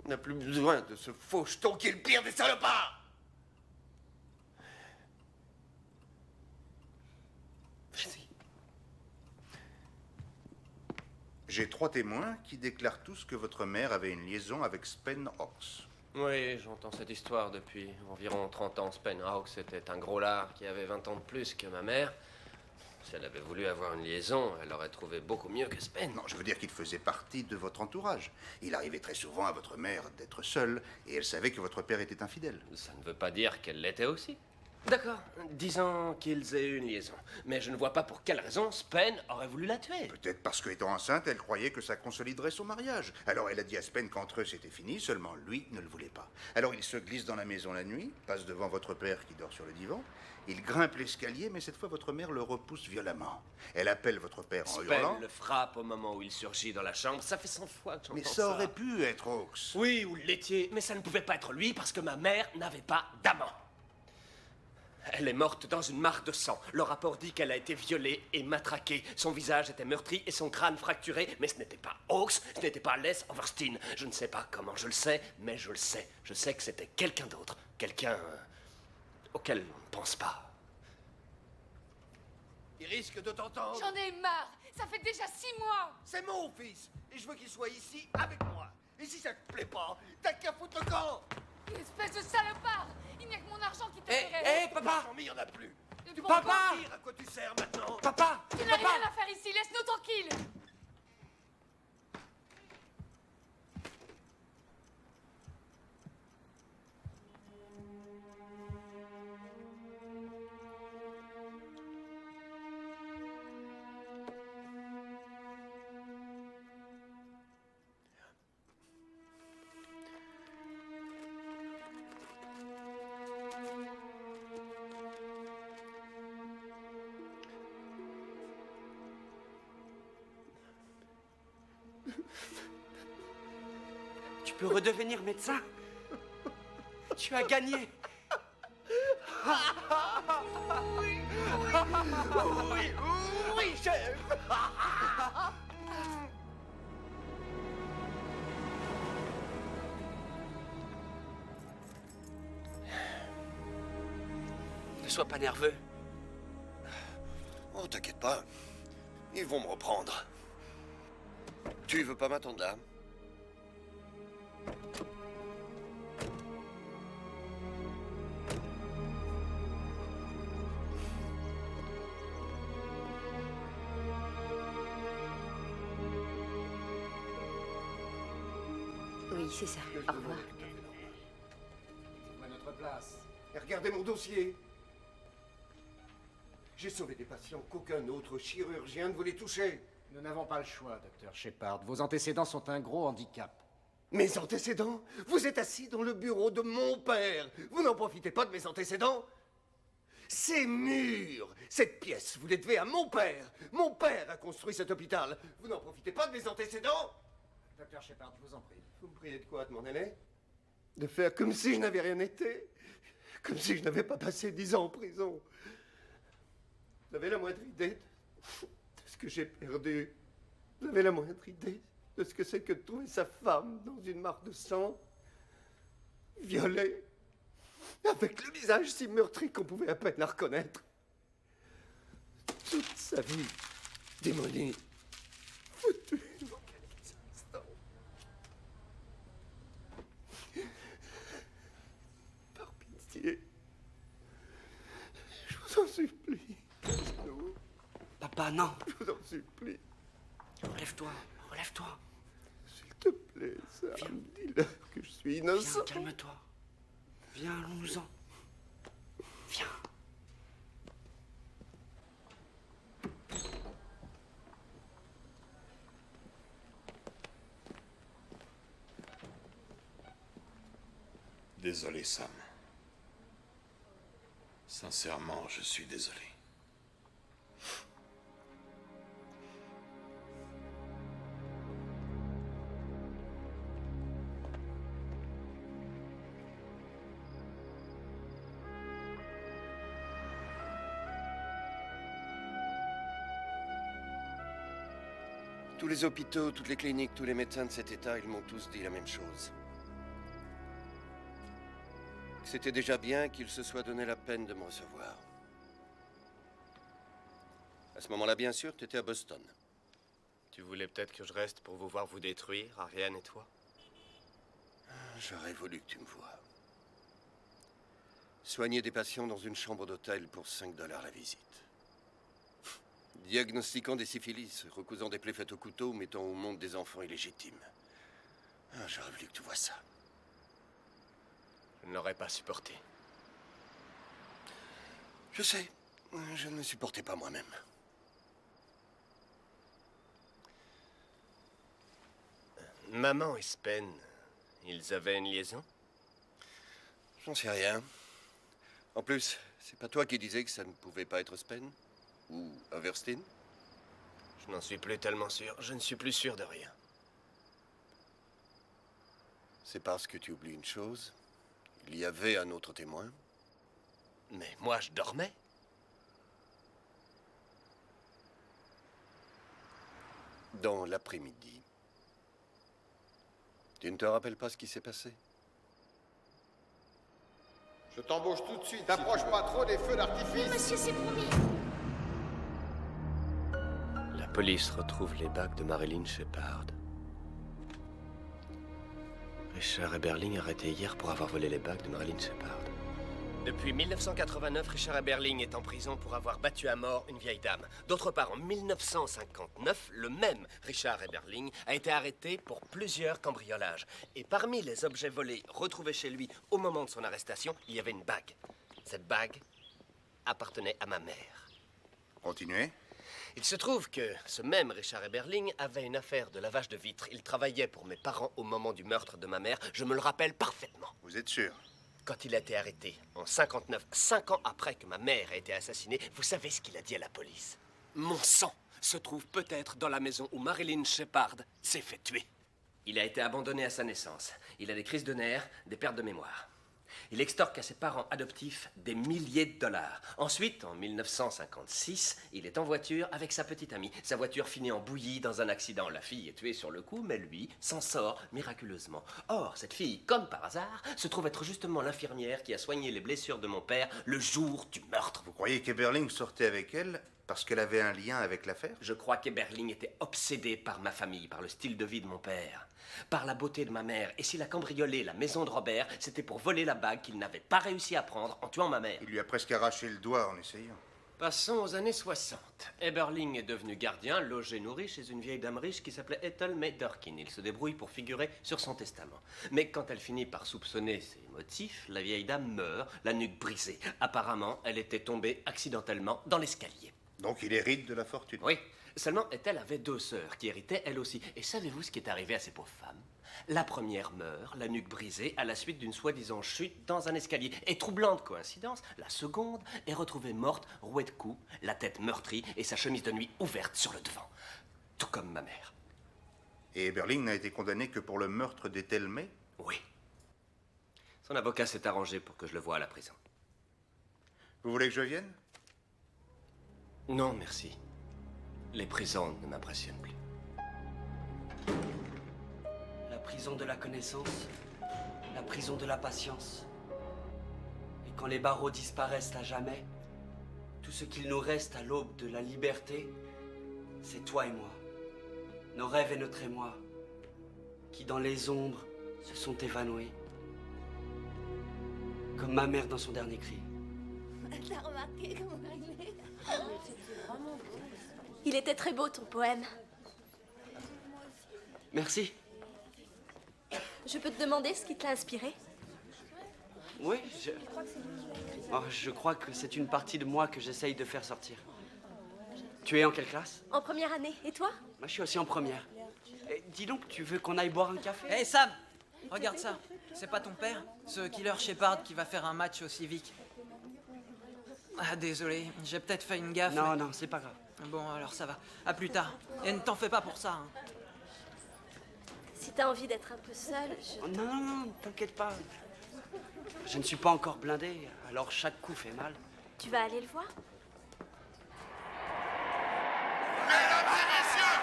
On n'a plus besoin de ce faux jeton qui est le pire des salopards. Vas-y. J'ai 3 témoins qui déclarent tous que votre mère avait une liaison avec Spen Hawks. Oui, j'entends cette histoire depuis environ 30 ans. Spen Hawks était un gros lard qui avait 20 ans de plus que ma mère. Si elle avait voulu avoir une liaison, elle aurait trouvé beaucoup mieux que Spen. Non, je veux dire qu'il faisait partie de votre entourage. Il arrivait très souvent à votre mère d'être seule, et elle savait que votre père était infidèle. Ça ne veut pas dire qu'elle l'était aussi. D'accord, disons qu'ils aient eu une liaison. Mais je ne vois pas pour quelle raison Spen aurait voulu la tuer. Peut-être parce qu'étant enceinte, elle croyait que ça consoliderait son mariage. Alors elle a dit à Spen qu'entre eux c'était fini, seulement lui ne le voulait pas. Alors il se glisse dans la maison la nuit, passe devant votre père qui dort sur le divan, il grimpe l'escalier, mais cette fois votre mère le repousse violemment. Elle appelle votre père en hurlant. Spen le frappe au moment où il surgit dans la chambre. Ça fait 100 fois que j'entends Mais ça. ça aurait pu être Hawks. Oui, ou le laitier, mais ça ne pouvait pas être lui parce que ma mère n'avait pas d'amant. Elle est morte dans une mare de sang. Le rapport dit qu'elle a été violée et matraquée. Son visage était meurtri et son crâne fracturé, mais ce n'était pas Hawks, ce n'était pas Les Overstein. Je ne sais pas comment je le sais, mais je le sais. Je sais que c'était quelqu'un d'autre. Quelqu'un auquel on ne pense pas. Il risque de t'entendre. J'en ai marre. Ça fait déjà 6 mois. C'est mon fils, et je veux qu'il soit ici avec moi. Et si ça te plaît pas, t'as qu'à foutre le camp. Une espèce de salopard. Il n'y a que mon argent qui t'intéresse. Papa! Il n'y en a plus. Et Tu pourquoi peux pas dire à quoi tu sers maintenant. Papa! Tu n'as rien à faire ici. Laisse-nous tranquilles. Tu peux redevenir médecin. Tu as gagné. Oui, oui, chef. Ne sois pas nerveux. Oh, t'inquiète pas. Ils vont me reprendre. Tu veux pas m'attendre là? Oui, c'est ça. Au revoir. À notre place. Et regardez mon dossier. J'ai sauvé des patients qu'aucun autre chirurgien ne voulait toucher. Nous n'avons pas le choix, docteur Shepard. Vos antécédents sont un gros handicap. Mes antécédents? Vous êtes assis dans le bureau de mon père. Vous n'en profitez pas de mes antécédents? Ces murs, cette pièce, vous les devez à mon père. Mon père a construit cet hôpital. Vous n'en profitez pas de mes antécédents? Docteur Shepard, je vous en prie. Vous me priez de quoi, de m'en aller? De faire comme si je n'avais rien été? Comme si je n'avais pas passé 10 ans en prison? Vous avez la moindre idée de ce que j'ai perdu? Vous avez la moindre idée de ce que c'est que de trouver sa femme dans une mare de sang, violée, avec le visage si meurtri qu'on pouvait à peine la reconnaître? Toute sa vie démolie, foutue dans quelques instants. Par pitié, je vous en supplie. Papa, non. Je vous en supplie. Relève-toi, relève-toi. S'il te plaît, Sam, dis-leur que je suis innocent. Viens, calme-toi. Viens, allons-nous-en. Viens. Désolé, Sam. Sincèrement, je suis désolé. Tous les hôpitaux, toutes les cliniques, tous les médecins de cet état, ils m'ont tous dit la même chose. C'était déjà bien qu'ils se soient donné la peine de me recevoir. À ce moment-là, bien sûr, tu étais à Boston. Tu voulais peut-être que je reste pour vous voir vous détruire, Ariane et toi? J'aurais voulu que tu me voies. Soigner des patients dans une chambre d'hôtel pour 5 $ la visite. Diagnostiquant des syphilis, recousant des plaies faites au couteau, mettant au monde des enfants illégitimes. J'aurais voulu que tu vois ça. Je ne l'aurais pas supporté. Je sais. Je ne le supportais pas moi-même. Maman et Spen, ils avaient une liaison? J'en sais rien. En plus, c'est pas toi qui disais que ça ne pouvait pas être Spen? Ou Overstein? Je n'en suis plus tellement sûr. Je ne suis plus sûr de rien. C'est parce que tu oublies une chose. Il y avait un autre témoin. Mais moi, je dormais. Dans l'après-midi. Tu ne te rappelles pas ce qui s'est passé? Je t'embauche tout de suite. T'approches pas trop des feux d'artifice. Oui, monsieur, c'est promis. La police retrouve les bagues de Marilyn Shepard. Richard Eberling arrêté hier pour avoir volé les bagues de Marilyn Shepard. Depuis 1989, Richard Eberling est en prison pour avoir battu à mort une vieille dame. D'autre part, en 1959, le même Richard Eberling a été arrêté pour plusieurs cambriolages. Et parmi les objets volés retrouvés chez lui au moment de son arrestation, il y avait une bague. Cette bague appartenait à ma mère. Continuez. Il se trouve que ce même Richard Eberling avait une affaire de lavage de vitres. Il travaillait pour mes parents au moment du meurtre de ma mère. Je me le rappelle parfaitement. Vous êtes sûr? Quand il a été arrêté, en 59, 5 ans après que ma mère a été assassinée, vous savez ce qu'il a dit à la police? Mon sang se trouve peut-être dans la maison où Marilyn Shepard s'est fait tuer. Il a été abandonné à sa naissance. Il a des crises de nerfs, des pertes de mémoire. Il extorque à ses parents adoptifs des milliers de dollars. Ensuite, en 1956, il est en voiture avec sa petite amie. Sa voiture finit en bouillie dans un accident. La fille est tuée sur le coup, mais lui s'en sort miraculeusement. Or, cette fille, comme par hasard, se trouve être justement l'infirmière qui a soigné les blessures de mon père le jour du meurtre. Vous croyez qu'Eberling sortait avec elle parce qu'elle avait un lien avec l'affaire? Je crois qu'Eberling était obsédé par ma famille, par le style de vie de mon père, par la beauté de ma mère. Et s'il a cambriolé la maison de Robert, c'était pour voler la bague qu'il n'avait pas réussi à prendre en tuant ma mère. Il lui a presque arraché le doigt en essayant. Passons aux années 60. Eberling est devenu gardien, logé, nourri chez une vieille dame riche qui s'appelait Ethel May Durkin. Il se débrouille pour figurer sur son testament. Mais quand elle finit par soupçonner ses motifs, la vieille dame meurt, la nuque brisée. Apparemment, elle était tombée accidentellement dans l'escalier. Donc il hérite de la fortune? Oui. Seulement, Ethel avait 2 sœurs qui héritaient elles aussi. Et savez-vous ce qui est arrivé à ces pauvres femmes? La première meurt, la nuque brisée, à la suite d'une soi-disant chute dans un escalier. Et troublante coïncidence, la seconde est retrouvée morte, rouée de coups, la tête meurtrie et sa chemise de nuit ouverte sur le devant. Tout comme ma mère. Et Eberling n'a été condamné que pour le meurtre d'Ethel May? Oui. Son avocat s'est arrangé pour que je le voie à la prison. Vous voulez que je vienne? Non, merci. Les prisons ne m'impressionnent plus. La prison de la connaissance, la prison de la patience. Et quand les barreaux disparaissent à jamais, tout ce qu'il nous reste à l'aube de la liberté, c'est toi et moi, nos rêves et notre émoi, qui dans les ombres se sont évanouis, comme ma mère dans son dernier cri. T'as remarqué comment il est? Il était très beau, ton poème. Merci. Je peux te demander ce qui t'a inspiré? Oui, je crois que c'est une partie de moi que j'essaye de faire sortir. Tu es en quelle classe? En première année. Et toi? Moi, je suis aussi en première. Dis donc, tu veux qu'on aille boire un café? Hé, Sam! Regarde ça. C'est pas ton père? Ce killer Shepard qui va faire un match au Civic. Ah, désolé. J'ai peut-être fait une gaffe. Non, non, c'est pas grave. Bon, alors ça va. À plus tard. Et ne t'en fais pas pour ça. Hein. Si t'as envie d'être un peu seule, Oh, non, non, non, t'inquiète pas. Je ne suis pas encore blindé, alors chaque coup fait mal. Tu vas aller le voir? Mesdames et messieurs,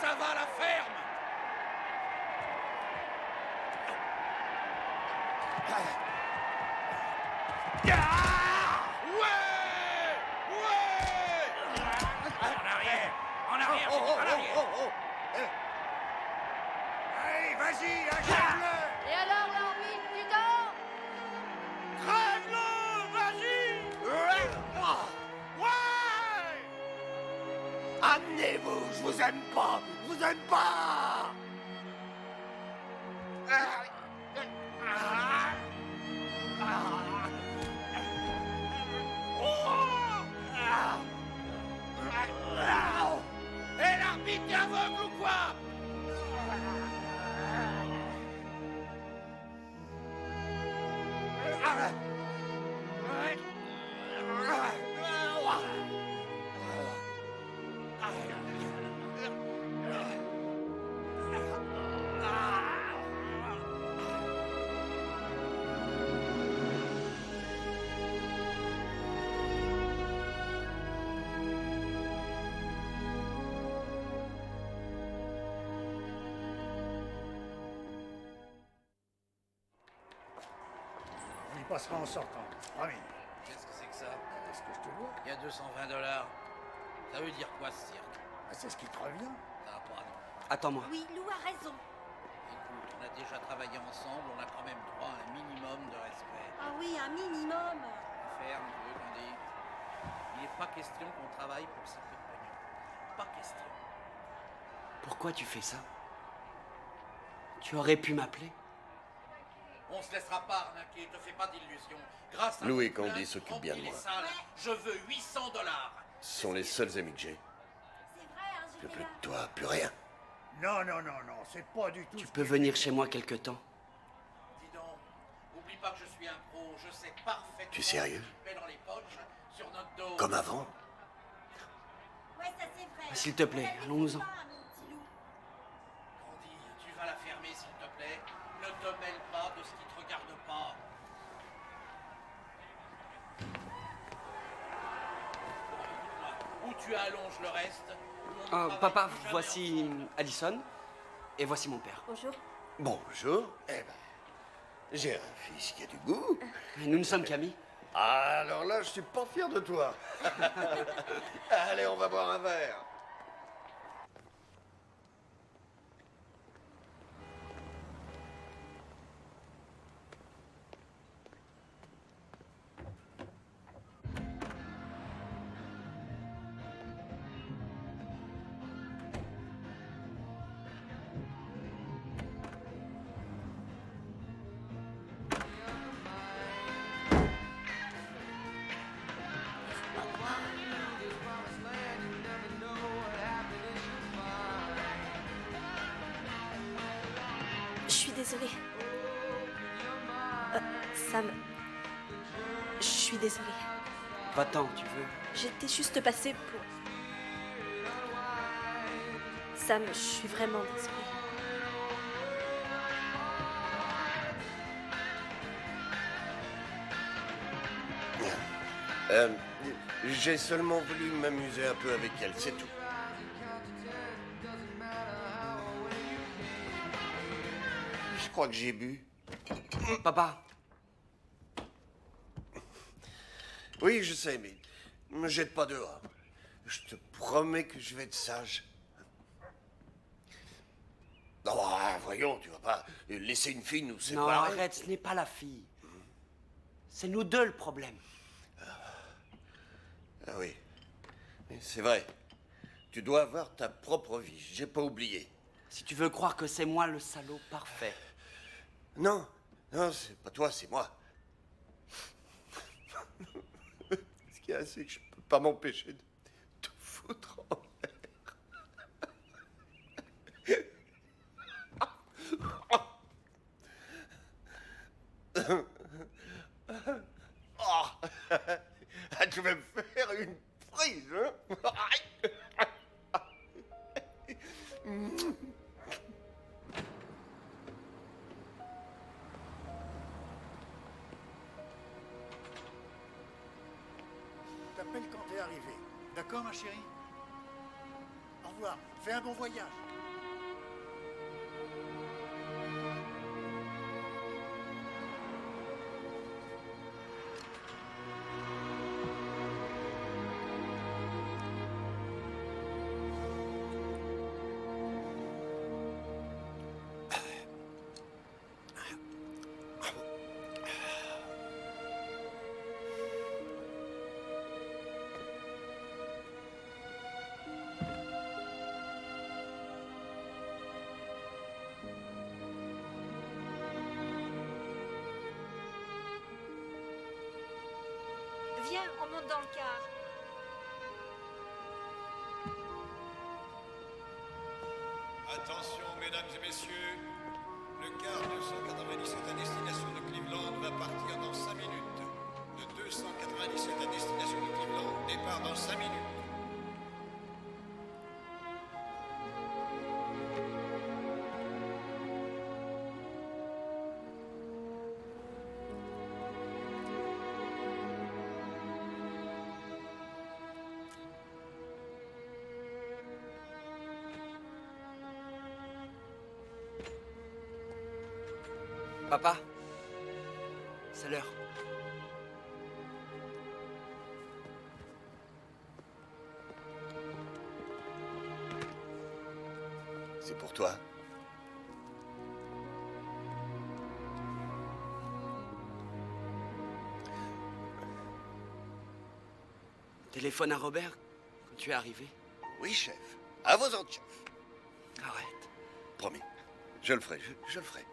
ça va la ferme? En arrière, en arrière. Allez, vas-y, achève-le. Et alors, l'arbitre, tu dors? Crève-le, vas-y. Ouais. Amenez-vous, je vous aime pas. Je vous aime pas. Et l'arbitre est aveugle ou quoi? On y passera en sortant, promis. Qu'est-ce que c'est que ça? Est-ce que je te vois? Il y a $220. Ça veut dire quoi ce cirque? C'est ce qui te revient. Ça va pas, non. Attends-moi. Oui, Lou a raison. Écoute, on a déjà travaillé ensemble, on a quand même droit à un minimum de respect. Ah oui, un minimum. Ferme, tu veux qu'on dise. Il n'est pas question qu'on travaille pour si peu de pognon. Pas question. Pourquoi tu fais ça? Tu aurais pu m'appeler. On se laissera pas arnaquer, te fais pas d'illusions. Grâce à Louis ton Candy plainte, s'occupe bien de remplis moi. les salles. Je veux $800. Ce sont les seuls amis que j'ai. Je veux plus de toi, plus rien. Non, non, non, non, c'est pas du tout. Tu peux venir chez moi quelque temps. Dis donc, oublie pas que je suis un pro, je sais parfaitement. Tu es sérieux? ce qui met dans les poches, sur notre dos. Comme avant? Ouais, ça c'est vrai. S'il te plaît, allons-nous-en. Candy, tu vas la fermer s'il te plaît. Ne te mêle pas de ce qui te regarde pas. Écoute-moi, ou tu allonges le reste, ou on ne travaille Papa, plus jamais voici Allison. Et voici mon père. Bonjour. Bonjour. Eh ben, j'ai un fils qui a du goût. Nous ne sommes qu'amis. Ah, alors là, je suis pas fier de toi. Allez, on va boire un verre. Je suis désolée. Sam, je suis désolée. Va-t'en, tu veux. J'étais juste passée pour... Sam, je suis vraiment désolée. J'ai seulement voulu m'amuser un peu avec elle, c'est tout. Je crois que j'ai bu. Papa. Oui, je sais, mais me jette pas dehors. Je te promets que je vais être sage. Non, voyons, tu vas pas laisser une fille nous séparer. Non, arrête, ce n'est pas la fille. C'est nous deux le problème. Ah oui, c'est vrai. Tu dois avoir ta propre vie, j'ai pas oublié. Si tu veux croire que c'est moi le salaud parfait. Non, non, c'est pas toi, c'est moi. Ce qu'il y a, c'est que je peux pas m'empêcher de te foutre en l'air. Oh. Tu vas me faire une prise, hein? T'appelles quand t'es arrivé. D'accord, ma chérie? Au revoir. Fais un bon voyage. Viens, on monte dans le car. Attention, mesdames et messieurs, le car 297 à destination de Cleveland va partir dans 5 minutes. Le 297 à destination de Cleveland départ dans 5 minutes. Papa, c'est l'heure. C'est pour toi. Téléphone à Robert quand tu es arrivé. Oui, chef. À vos ordres, chef. Arrête. Promis. Je le ferai, je le ferai.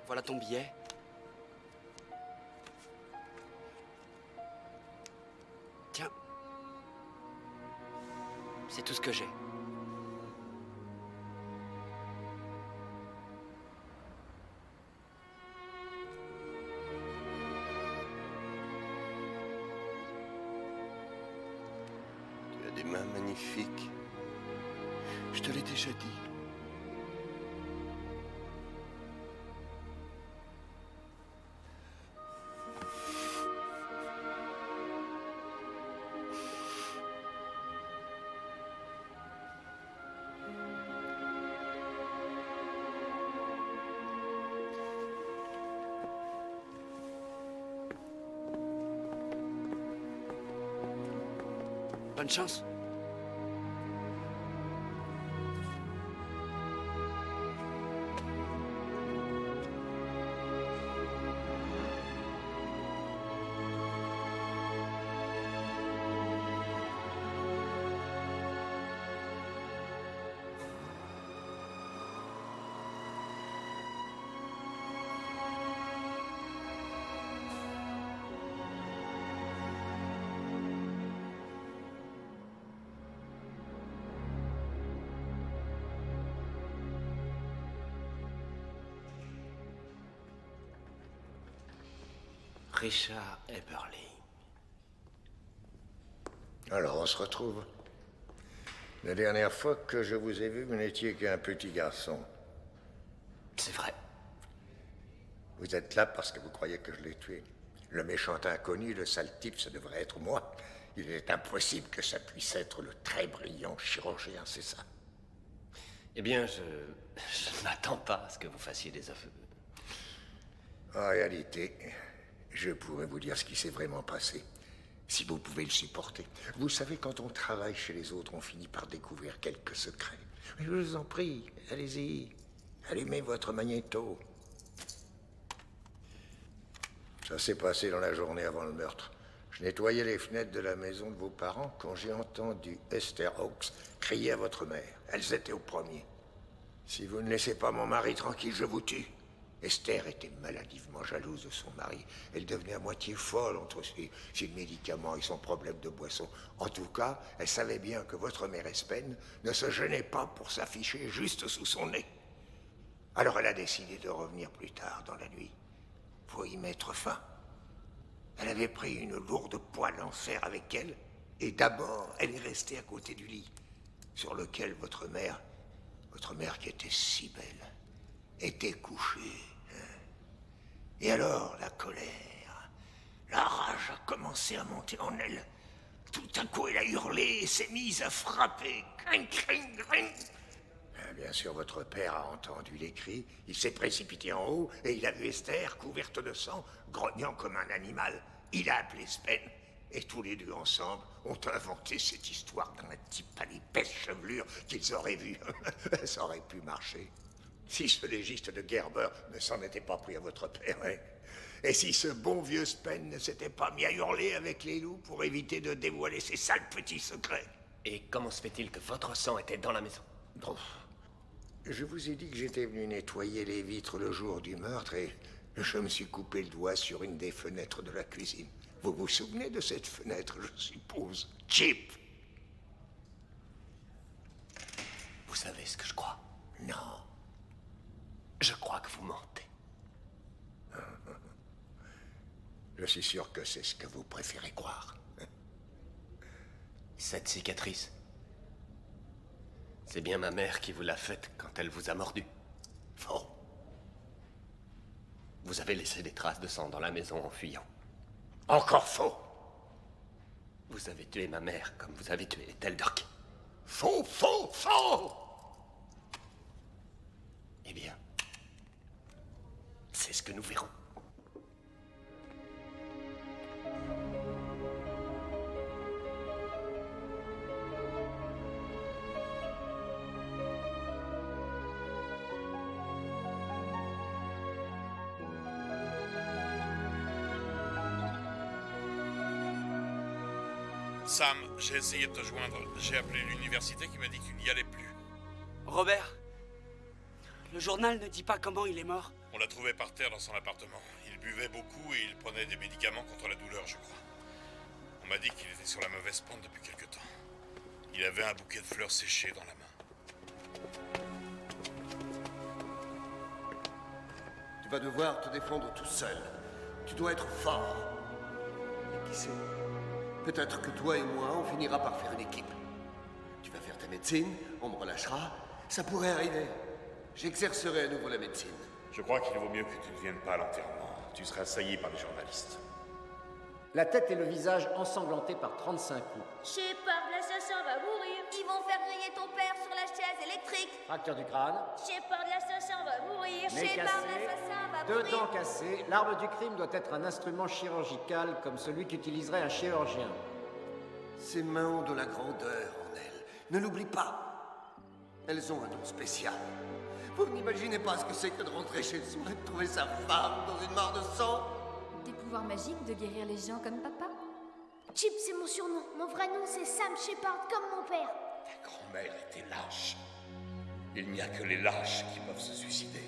Voilà ton billet. Tiens. C'est tout ce que j'ai. Tu as des mains magnifiques. Je te l'ai déjà dit. Bonne chance. Richard Eberling. Alors, on se retrouve. La dernière fois que je vous ai vu, vous n'étiez qu'un petit garçon. C'est vrai. Vous êtes là parce que vous croyez que je l'ai tué. Le méchant inconnu, le sale type, ça devrait être moi. Il est impossible que ça puisse être le très brillant chirurgien, c'est ça? Eh bien, je ne m'attends pas à ce que vous fassiez des aveux. En réalité, je pourrais vous dire ce qui s'est vraiment passé, si vous pouvez le supporter. Vous savez, quand on travaille chez les autres, on finit par découvrir quelques secrets. Mais je vous en prie, allez-y, allumez votre magnéto. Ça s'est passé dans la journée avant le meurtre. Je nettoyais les fenêtres de la maison de vos parents quand j'ai entendu Esther Hawkes crier à votre mère. Elles étaient au premier. Si vous ne laissez pas mon mari tranquille, je vous tue. Esther était maladivement jalouse de son mari. Elle devenait à moitié folle entre ses médicaments et son problème de boisson. En tout cas, elle savait bien que votre mère Espen ne se gênait pas pour s'afficher juste sous son nez. Alors elle a décidé de revenir plus tard dans la nuit pour y mettre fin. Elle avait pris une lourde poêle en fer avec elle, et d'abord, elle est restée à côté du lit, sur lequel votre mère qui était si belle, était couchée. Et alors, la colère, la rage a commencé à monter en elle. Tout à coup, elle a hurlé et s'est mise à frapper. Cring, cring, cring. Bien sûr, votre père a entendu les cris, il s'est précipité en haut et il a vu Esther, couverte de sang, grognant comme un animal. Il a appelé Spen et tous les deux ensemble ont inventé cette histoire d'un type à l'épaisse chevelure qu'ils auraient vu. Ça aurait pu marcher. Si ce légiste de Gerber ne s'en était pas pris à votre père, hein. Et si ce bon vieux Spen ne s'était pas mis à hurler avec les loups pour éviter de dévoiler ses sales petits secrets. Et comment se fait-il que votre sang était dans la maison? Je vous ai dit que j'étais venu nettoyer les vitres le jour du meurtre et je me suis coupé le doigt sur une des fenêtres de la cuisine. Vous vous souvenez de cette fenêtre, je suppose? Chip! Vous savez ce que je crois? Non. Je crois que vous mentez. Je suis sûr que c'est ce que vous préférez croire. Cette cicatrice, c'est bien ma mère qui vous l'a faite quand elle vous a mordu. Faux. Vous avez laissé des traces de sang dans la maison en fuyant. Encore faux. Vous avez tué ma mère comme vous avez tué Teldoc. Faux, faux, faux! Eh bien, c'est ce que nous verrons. Sam, j'ai essayé de te joindre. J'ai appelé l'université qui m'a dit qu'il n'y allait plus. Robert, le journal ne dit pas comment il est mort. On l'a trouvé par terre dans son appartement. Il buvait beaucoup et il prenait des médicaments contre la douleur, je crois. On m'a dit qu'il était sur la mauvaise pente depuis quelque temps. Il avait un bouquet de fleurs séchées dans la main. Tu vas devoir te défendre tout seul. Tu dois être fort. Et qui sait? Peut-être que toi et moi, on finira par faire une équipe. Tu vas faire ta médecine, on me relâchera. Ça pourrait arriver. J'exercerai à nouveau la médecine. Je crois qu'il vaut mieux que tu ne viennes pas à l'enterrement. Tu seras assailli par les journalistes. La tête et le visage ensanglantés par 35 coups. Shepard, l'assassin va mourir. Ils vont faire griller ton père sur la chaise électrique. Fracture du crâne. Shepard, l'assassin va mourir. Nez Shepard, cassé, l'assassin va deux mourir. dents cassées. L'arme du crime doit être un instrument chirurgical comme celui qu'utiliserait un chirurgien. Ces mains ont de la grandeur en elles. Ne l'oublie pas. Elles ont un don spécial. Vous n'imaginez pas ce que c'est que de rentrer chez soi et de trouver sa femme dans une mare de sang? Des pouvoirs magiques de guérir les gens comme papa? Chip, c'est mon surnom. Mon vrai nom, c'est Sam Shepard, comme mon père. Ta grand-mère était lâche. Il n'y a que les lâches qui peuvent se suicider.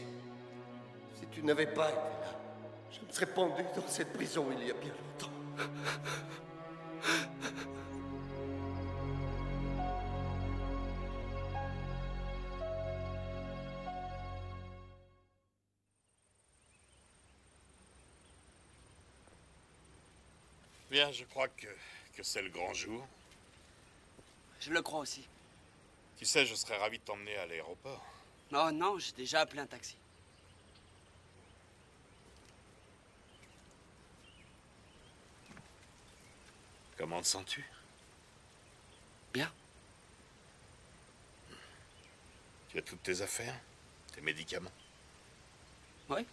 Si tu n'avais pas été là, je me serais pendu dans cette prison il y a bien longtemps. Bien, je crois que c'est le grand jour. Je le crois aussi. Tu sais, je serais ravi de t'emmener à l'aéroport. Non, non, j'ai déjà appelé un taxi. Comment te sens-tu? Bien. Tu as toutes tes affaires? Tes médicaments? Oui.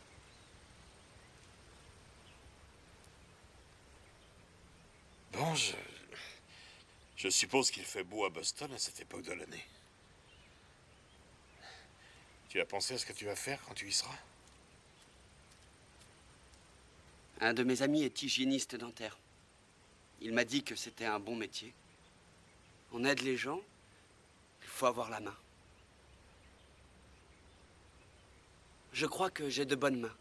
Bon, je suppose qu'il fait beau à Boston à cette époque de l'année. Tu as pensé à ce que tu vas faire quand tu y seras? Un de mes amis est hygiéniste dentaire. Il m'a dit que c'était un bon métier. On aide les gens, il faut avoir la main. Je crois que j'ai de bonnes mains.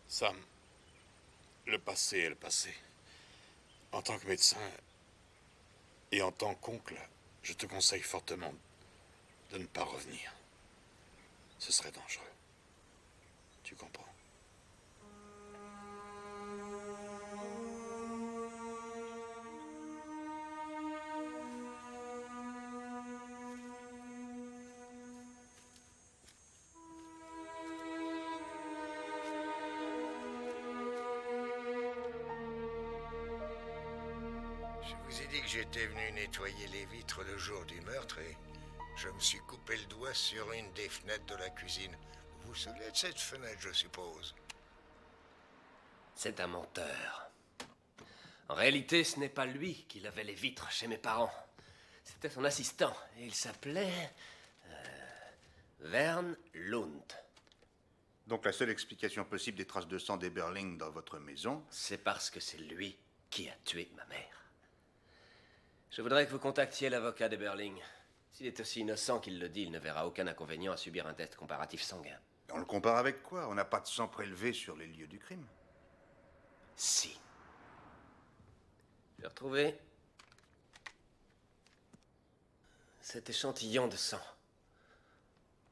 Sam, le passé est le passé. En tant que médecin et en tant qu'oncle, je te conseille fortement de ne pas revenir. Ce serait dangereux. Tu comprends? Je vous ai dit que j'étais venu nettoyer les vitres le jour du meurtre et je me suis coupé le doigt sur une des fenêtres de la cuisine. Vous vous souvenez de cette fenêtre, je suppose? C'est un menteur. En réalité, ce n'est pas lui qui lavait les vitres chez mes parents. C'était son assistant. Et il s'appelait... Vern Lund. Donc la seule explication possible des traces de sang d'Eberling dans votre maison... C'est parce que c'est lui qui a tué ma mère. Je voudrais que vous contactiez l'avocat d'Eberling. S'il est aussi innocent qu'il le dit, il ne verra aucun inconvénient à subir un test comparatif sanguin. On le compare avec quoi? On n'a pas de sang prélevé sur les lieux du crime. Si. J'ai retrouvé cet échantillon de sang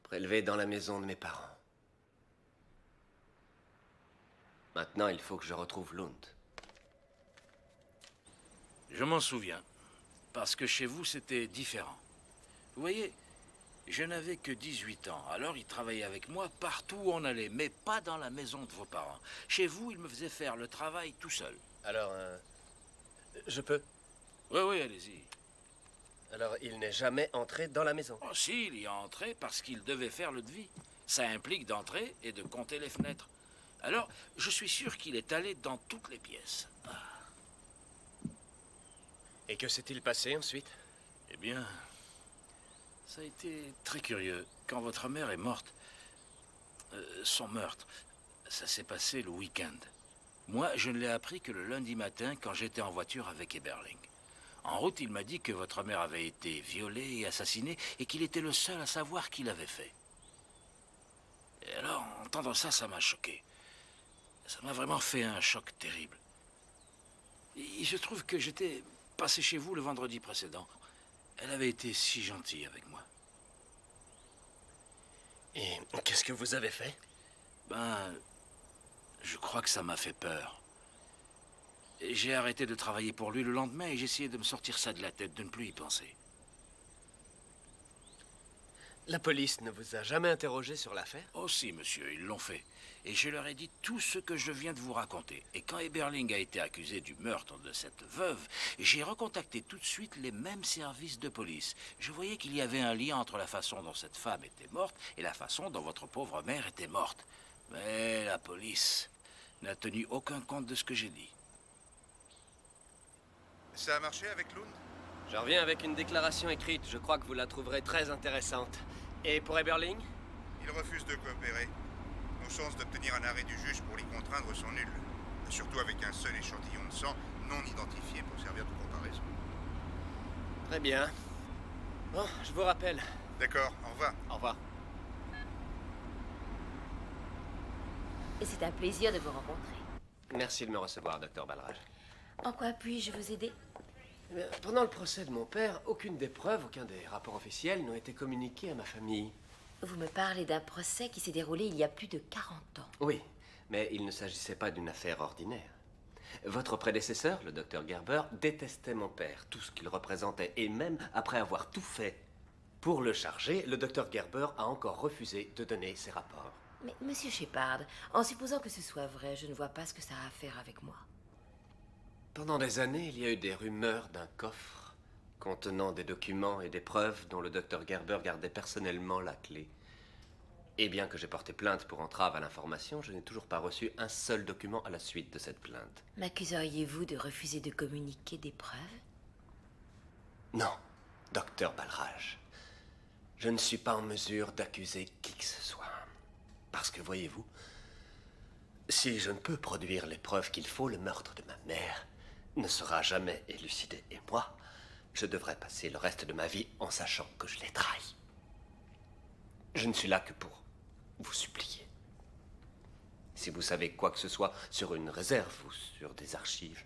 prélevé dans la maison de mes parents. Maintenant, il faut que je retrouve Lund. Je m'en souviens, parce que chez vous, c'était différent. Vous voyez, je n'avais que 18 ans, alors il travaillait avec moi partout où on allait, mais pas dans la maison de vos parents. Chez vous, il me faisait faire le travail tout seul. Alors, je peux? Oui, allez-y. Alors, il n'est jamais entré dans la maison? Oh si, il y est entré parce qu'il devait faire le devis. Ça implique d'entrer et de compter les fenêtres. Alors, je suis sûr qu'il est allé dans toutes les pièces. Et que s'est-il passé ensuite? Eh bien, ça a été très curieux. Quand votre mère est morte, son meurtre, ça s'est passé le week-end. Moi, je ne l'ai appris que le lundi matin quand j'étais en voiture avec Eberling. En route, il m'a dit que votre mère avait été violée et assassinée et qu'il était le seul à savoir qui l'avait fait. Et alors, entendre ça, ça m'a choqué. Ça m'a vraiment fait un choc terrible. Il se trouve que j'étais passé chez vous le vendredi précédent. Elle avait été si gentille avec moi. Et qu'est-ce que vous avez fait? Ben, je crois que ça m'a fait peur. J'ai arrêté de travailler pour lui le lendemain et j'ai essayé de me sortir ça de la tête, de ne plus y penser. La police ne vous a jamais interrogé sur l'affaire? Oh si, monsieur, ils l'ont fait. Et je leur ai dit tout ce que je viens de vous raconter. Et quand Eberling a été accusé du meurtre de cette veuve, j'ai recontacté tout de suite les mêmes services de police. Je voyais qu'il y avait un lien entre la façon dont cette femme était morte et la façon dont votre pauvre mère était morte. Mais la police n'a tenu aucun compte de ce que j'ai dit. Ça a marché avec Lund? Je reviens avec une déclaration écrite. Je crois que vous la trouverez très intéressante. Et pour Eberling? Il refuse de coopérer. Nos chances d'obtenir un arrêt du juge pour l'y contraindre sont nulles. Surtout avec un seul échantillon de sang non identifié pour servir de comparaison. Très bien. Bon, je vous rappelle. D'accord, au revoir. Au revoir. Et c'est un plaisir de vous rencontrer. Merci de me recevoir, docteur Balraj. En quoi puis-je vous aider? Pendant le procès de mon père, aucune des preuves, aucun des rapports officiels n'ont été communiqués à ma famille. Vous me parlez d'un procès qui s'est déroulé il y a plus de 40 ans. Oui, mais il ne s'agissait pas d'une affaire ordinaire. Votre prédécesseur, le docteur Gerber, détestait mon père, tout ce qu'il représentait, et même après avoir tout fait pour le charger, le docteur Gerber a encore refusé de donner ses rapports. Mais, monsieur Shepard, en supposant que ce soit vrai, je ne vois pas ce que ça a à faire avec moi. Pendant des années, il y a eu des rumeurs d'un coffre contenant des documents et des preuves dont le docteur Gerber gardait personnellement la clé. Et bien que j'ai porté plainte pour entrave à l'information, je n'ai toujours pas reçu un seul document à la suite de cette plainte. M'accuseriez-vous de refuser de communiquer des preuves? Non, docteur Balraj. Je ne suis pas en mesure d'accuser qui que ce soit. Parce que, voyez-vous, si je ne peux produire les preuves qu'il faut, le meurtre de ma mère ne sera jamais élucidé. Et moi, je devrais passer le reste de ma vie en sachant que je l'ai trahi. Je ne suis là que pour vous supplier. Si vous savez quoi que ce soit sur une réserve ou sur des archives.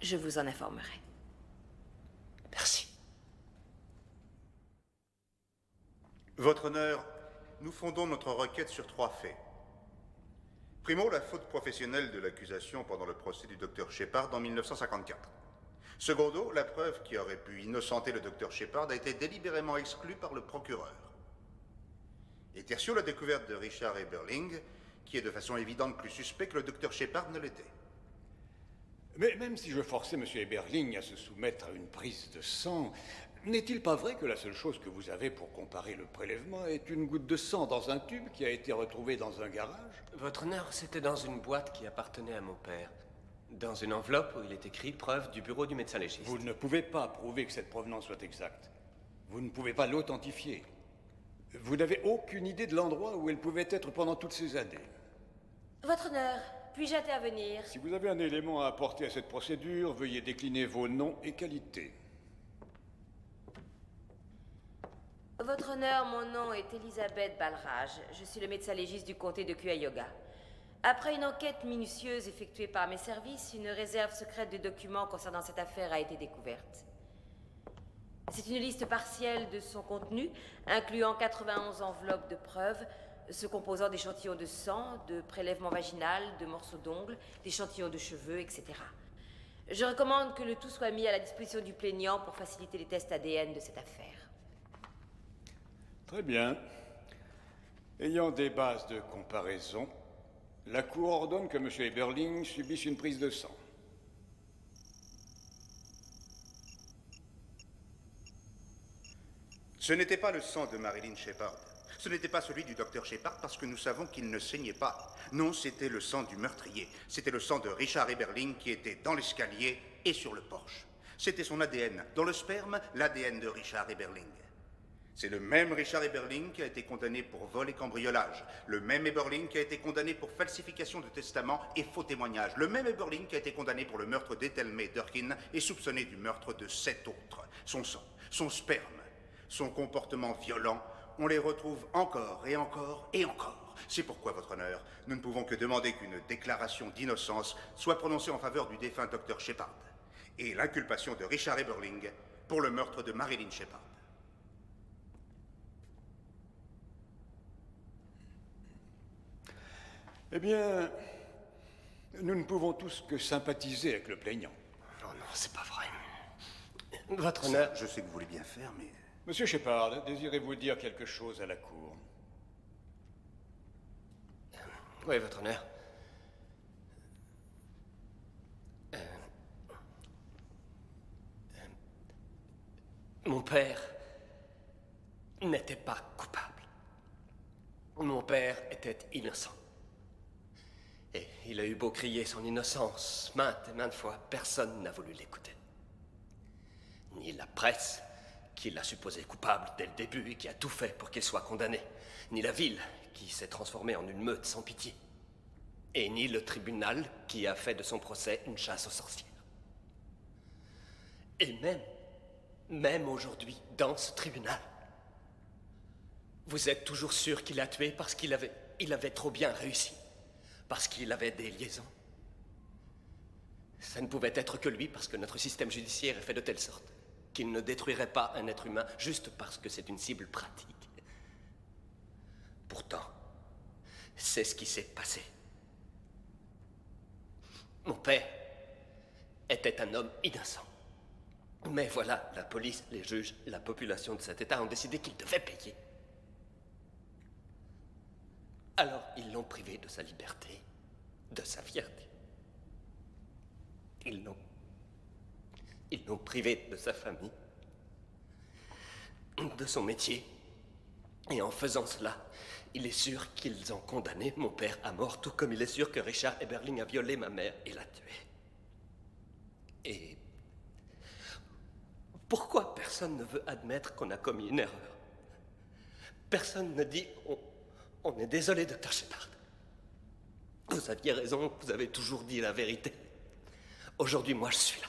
Je vous en informerai. Merci. Votre honneur, nous fondons notre requête sur 3 faits. Primo, la faute professionnelle de l'accusation pendant le procès du docteur Shepard en 1954. Secondo, la preuve qui aurait pu innocenter le docteur Shepard a été délibérément exclue par le procureur. Et tertio, la découverte de Richard Eberling, qui est de façon évidente plus suspect que le docteur Shepard ne l'était. Mais même si je forçais M. Eberling à se soumettre à une prise de sang, n'est-il pas vrai que la seule chose que vous avez pour comparer le prélèvement est une goutte de sang dans un tube qui a été retrouvé dans un garage? Votre honneur, c'était dans une boîte qui appartenait à mon père. Dans une enveloppe où il est écrit preuve du bureau du médecin légiste. Vous ne pouvez pas prouver que cette provenance soit exacte. Vous ne pouvez pas l'authentifier. Vous n'avez aucune idée de l'endroit où elle pouvait être pendant toutes ces années. Votre honneur, puis-je intervenir? Si vous avez un élément à apporter à cette procédure, veuillez décliner vos noms et qualités. Votre honneur, mon nom est Elisabeth Balraj. Je suis le médecin légiste du comté de Cuyahoga. Après une enquête minutieuse effectuée par mes services, une réserve secrète de documents concernant cette affaire a été découverte. C'est une liste partielle de son contenu, incluant 91 enveloppes de preuves, se composant d'échantillons de sang, de prélèvements vaginal, de morceaux d'ongles, d'échantillons de cheveux, etc. Je recommande que le tout soit mis à la disposition du plaignant pour faciliter les tests ADN de cette affaire. Très bien. Ayant des bases de comparaison, la Cour ordonne que M. Eberling subisse une prise de sang. Ce n'était pas le sang de Marilyn Shepard. Ce n'était pas celui du docteur Shepard parce que nous savons qu'il ne saignait pas. Non, c'était le sang du meurtrier. C'était le sang de Richard Eberling qui était dans l'escalier et sur le porche. C'était son ADN. Dans le sperme, l'ADN de Richard Eberling. C'est le même Richard Eberling qui a été condamné pour vol et cambriolage. Le même Eberling qui a été condamné pour falsification de testament et faux témoignages. Le même Eberling qui a été condamné pour le meurtre d'Ethel May Durkin et soupçonné du meurtre de 7 autres. Son sang, son sperme, son comportement violent, on les retrouve encore et encore et encore. C'est pourquoi, votre honneur, nous ne pouvons que demander qu'une déclaration d'innocence soit prononcée en faveur du défunt docteur Shepard et l'inculpation de Richard Eberling pour le meurtre de Marilyn Shepard. Eh bien, nous ne pouvons tous que sympathiser avec le plaignant. Oh non, c'est pas vrai. Votre honneur... Je sais que vous voulez bien faire, mais... Monsieur Shepard, désirez-vous dire quelque chose à la Cour? Oui, votre honneur. Mon père n'était pas coupable. Mon père était innocent. Et il a eu beau crier son innocence maintes et maintes fois, personne n'a voulu l'écouter. Ni la presse, qui l'a supposé coupable dès le début et qui a tout fait pour qu'il soit condamné, ni la ville, qui s'est transformée en une meute sans pitié, et ni le tribunal, qui a fait de son procès une chasse aux sorcières. Et même aujourd'hui, dans ce tribunal, vous êtes toujours sûr qu'il a tué parce qu'il avait trop bien réussi, parce qu'il avait des liaisons. Ça ne pouvait être que lui parce que notre système judiciaire est fait de telle sorte qu'il ne détruirait pas un être humain juste parce que c'est une cible pratique. Pourtant, c'est ce qui s'est passé. Mon père était un homme innocent. Mais voilà, la police, les juges, la population de cet État ont décidé qu'il devait payer. Alors, ils l'ont privé de sa liberté, de sa fierté. Ils l'ont privé de sa famille, de son métier. Et en faisant cela, il est sûr qu'ils ont condamné mon père à mort, tout comme il est sûr que Richard Eberling a violé ma mère et l'a tuée. Et pourquoi personne ne veut admettre qu'on a commis une erreur? Personne ne dit on est désolé, Dr. Shepard. Vous aviez raison, vous avez toujours dit la vérité. Aujourd'hui, moi, je suis là.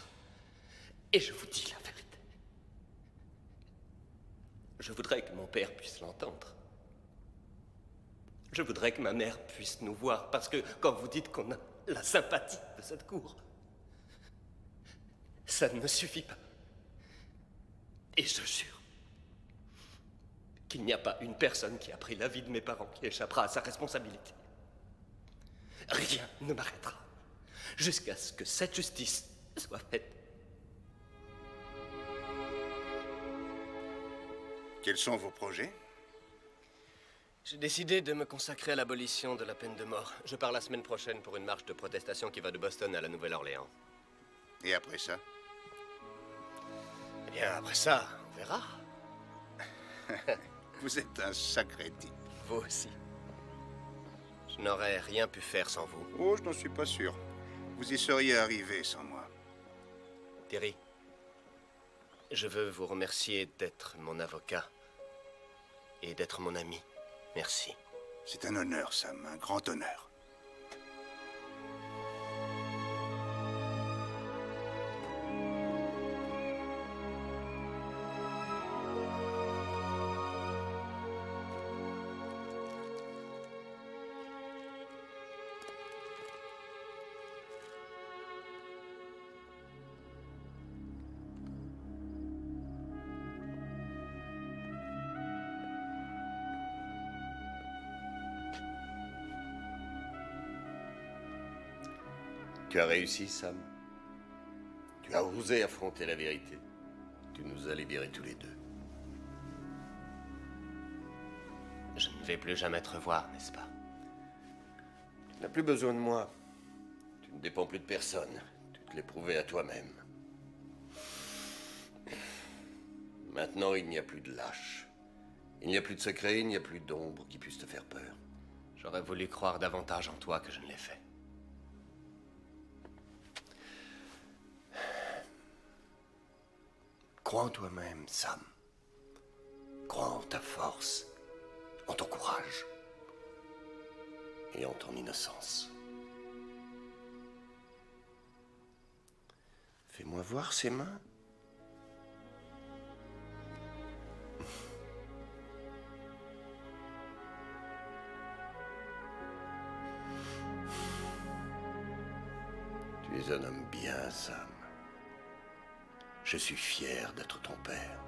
Et je vous dis la vérité. Je voudrais que mon père puisse l'entendre. Je voudrais que ma mère puisse nous voir, parce que quand vous dites qu'on a la sympathie de cette cour, ça ne me suffit pas. Et je jure qu'il n'y a pas une personne qui a pris la vie de mes parents qui échappera à sa responsabilité. Rien ne m'arrêtera jusqu'à ce que cette justice soit faite. Quels sont vos projets? J'ai décidé de me consacrer à l'abolition de la peine de mort. Je pars la semaine prochaine pour une marche de protestation qui va de Boston à la Nouvelle-Orléans. Et après ça? Eh bien, après ça, on verra. Vous êtes un sacré type. Vous aussi. Je n'aurais rien pu faire sans vous. Oh, je n'en suis pas sûr. Vous y seriez arrivé sans moi. Terry, je veux vous remercier d'être mon avocat et d'être mon ami. Merci. C'est un honneur, Sam, un grand honneur. Tu as réussi, Sam. Tu as osé affronter la vérité. Tu nous as libérés tous les deux. Je ne vais plus jamais te revoir, n'est-ce pas? Tu n'as plus besoin de moi. Tu ne dépends plus de personne. Tu te l'es prouvé à toi-même. Maintenant, il n'y a plus de lâche. Il n'y a plus de secret, il n'y a plus d'ombre qui puisse te faire peur. J'aurais voulu croire davantage en toi que je ne l'ai fait. Crois en toi-même, Sam. Crois en ta force, en ton courage et en ton innocence. Fais-moi voir ses mains. Tu es un homme bien, Sam. Je suis fier d'être ton père.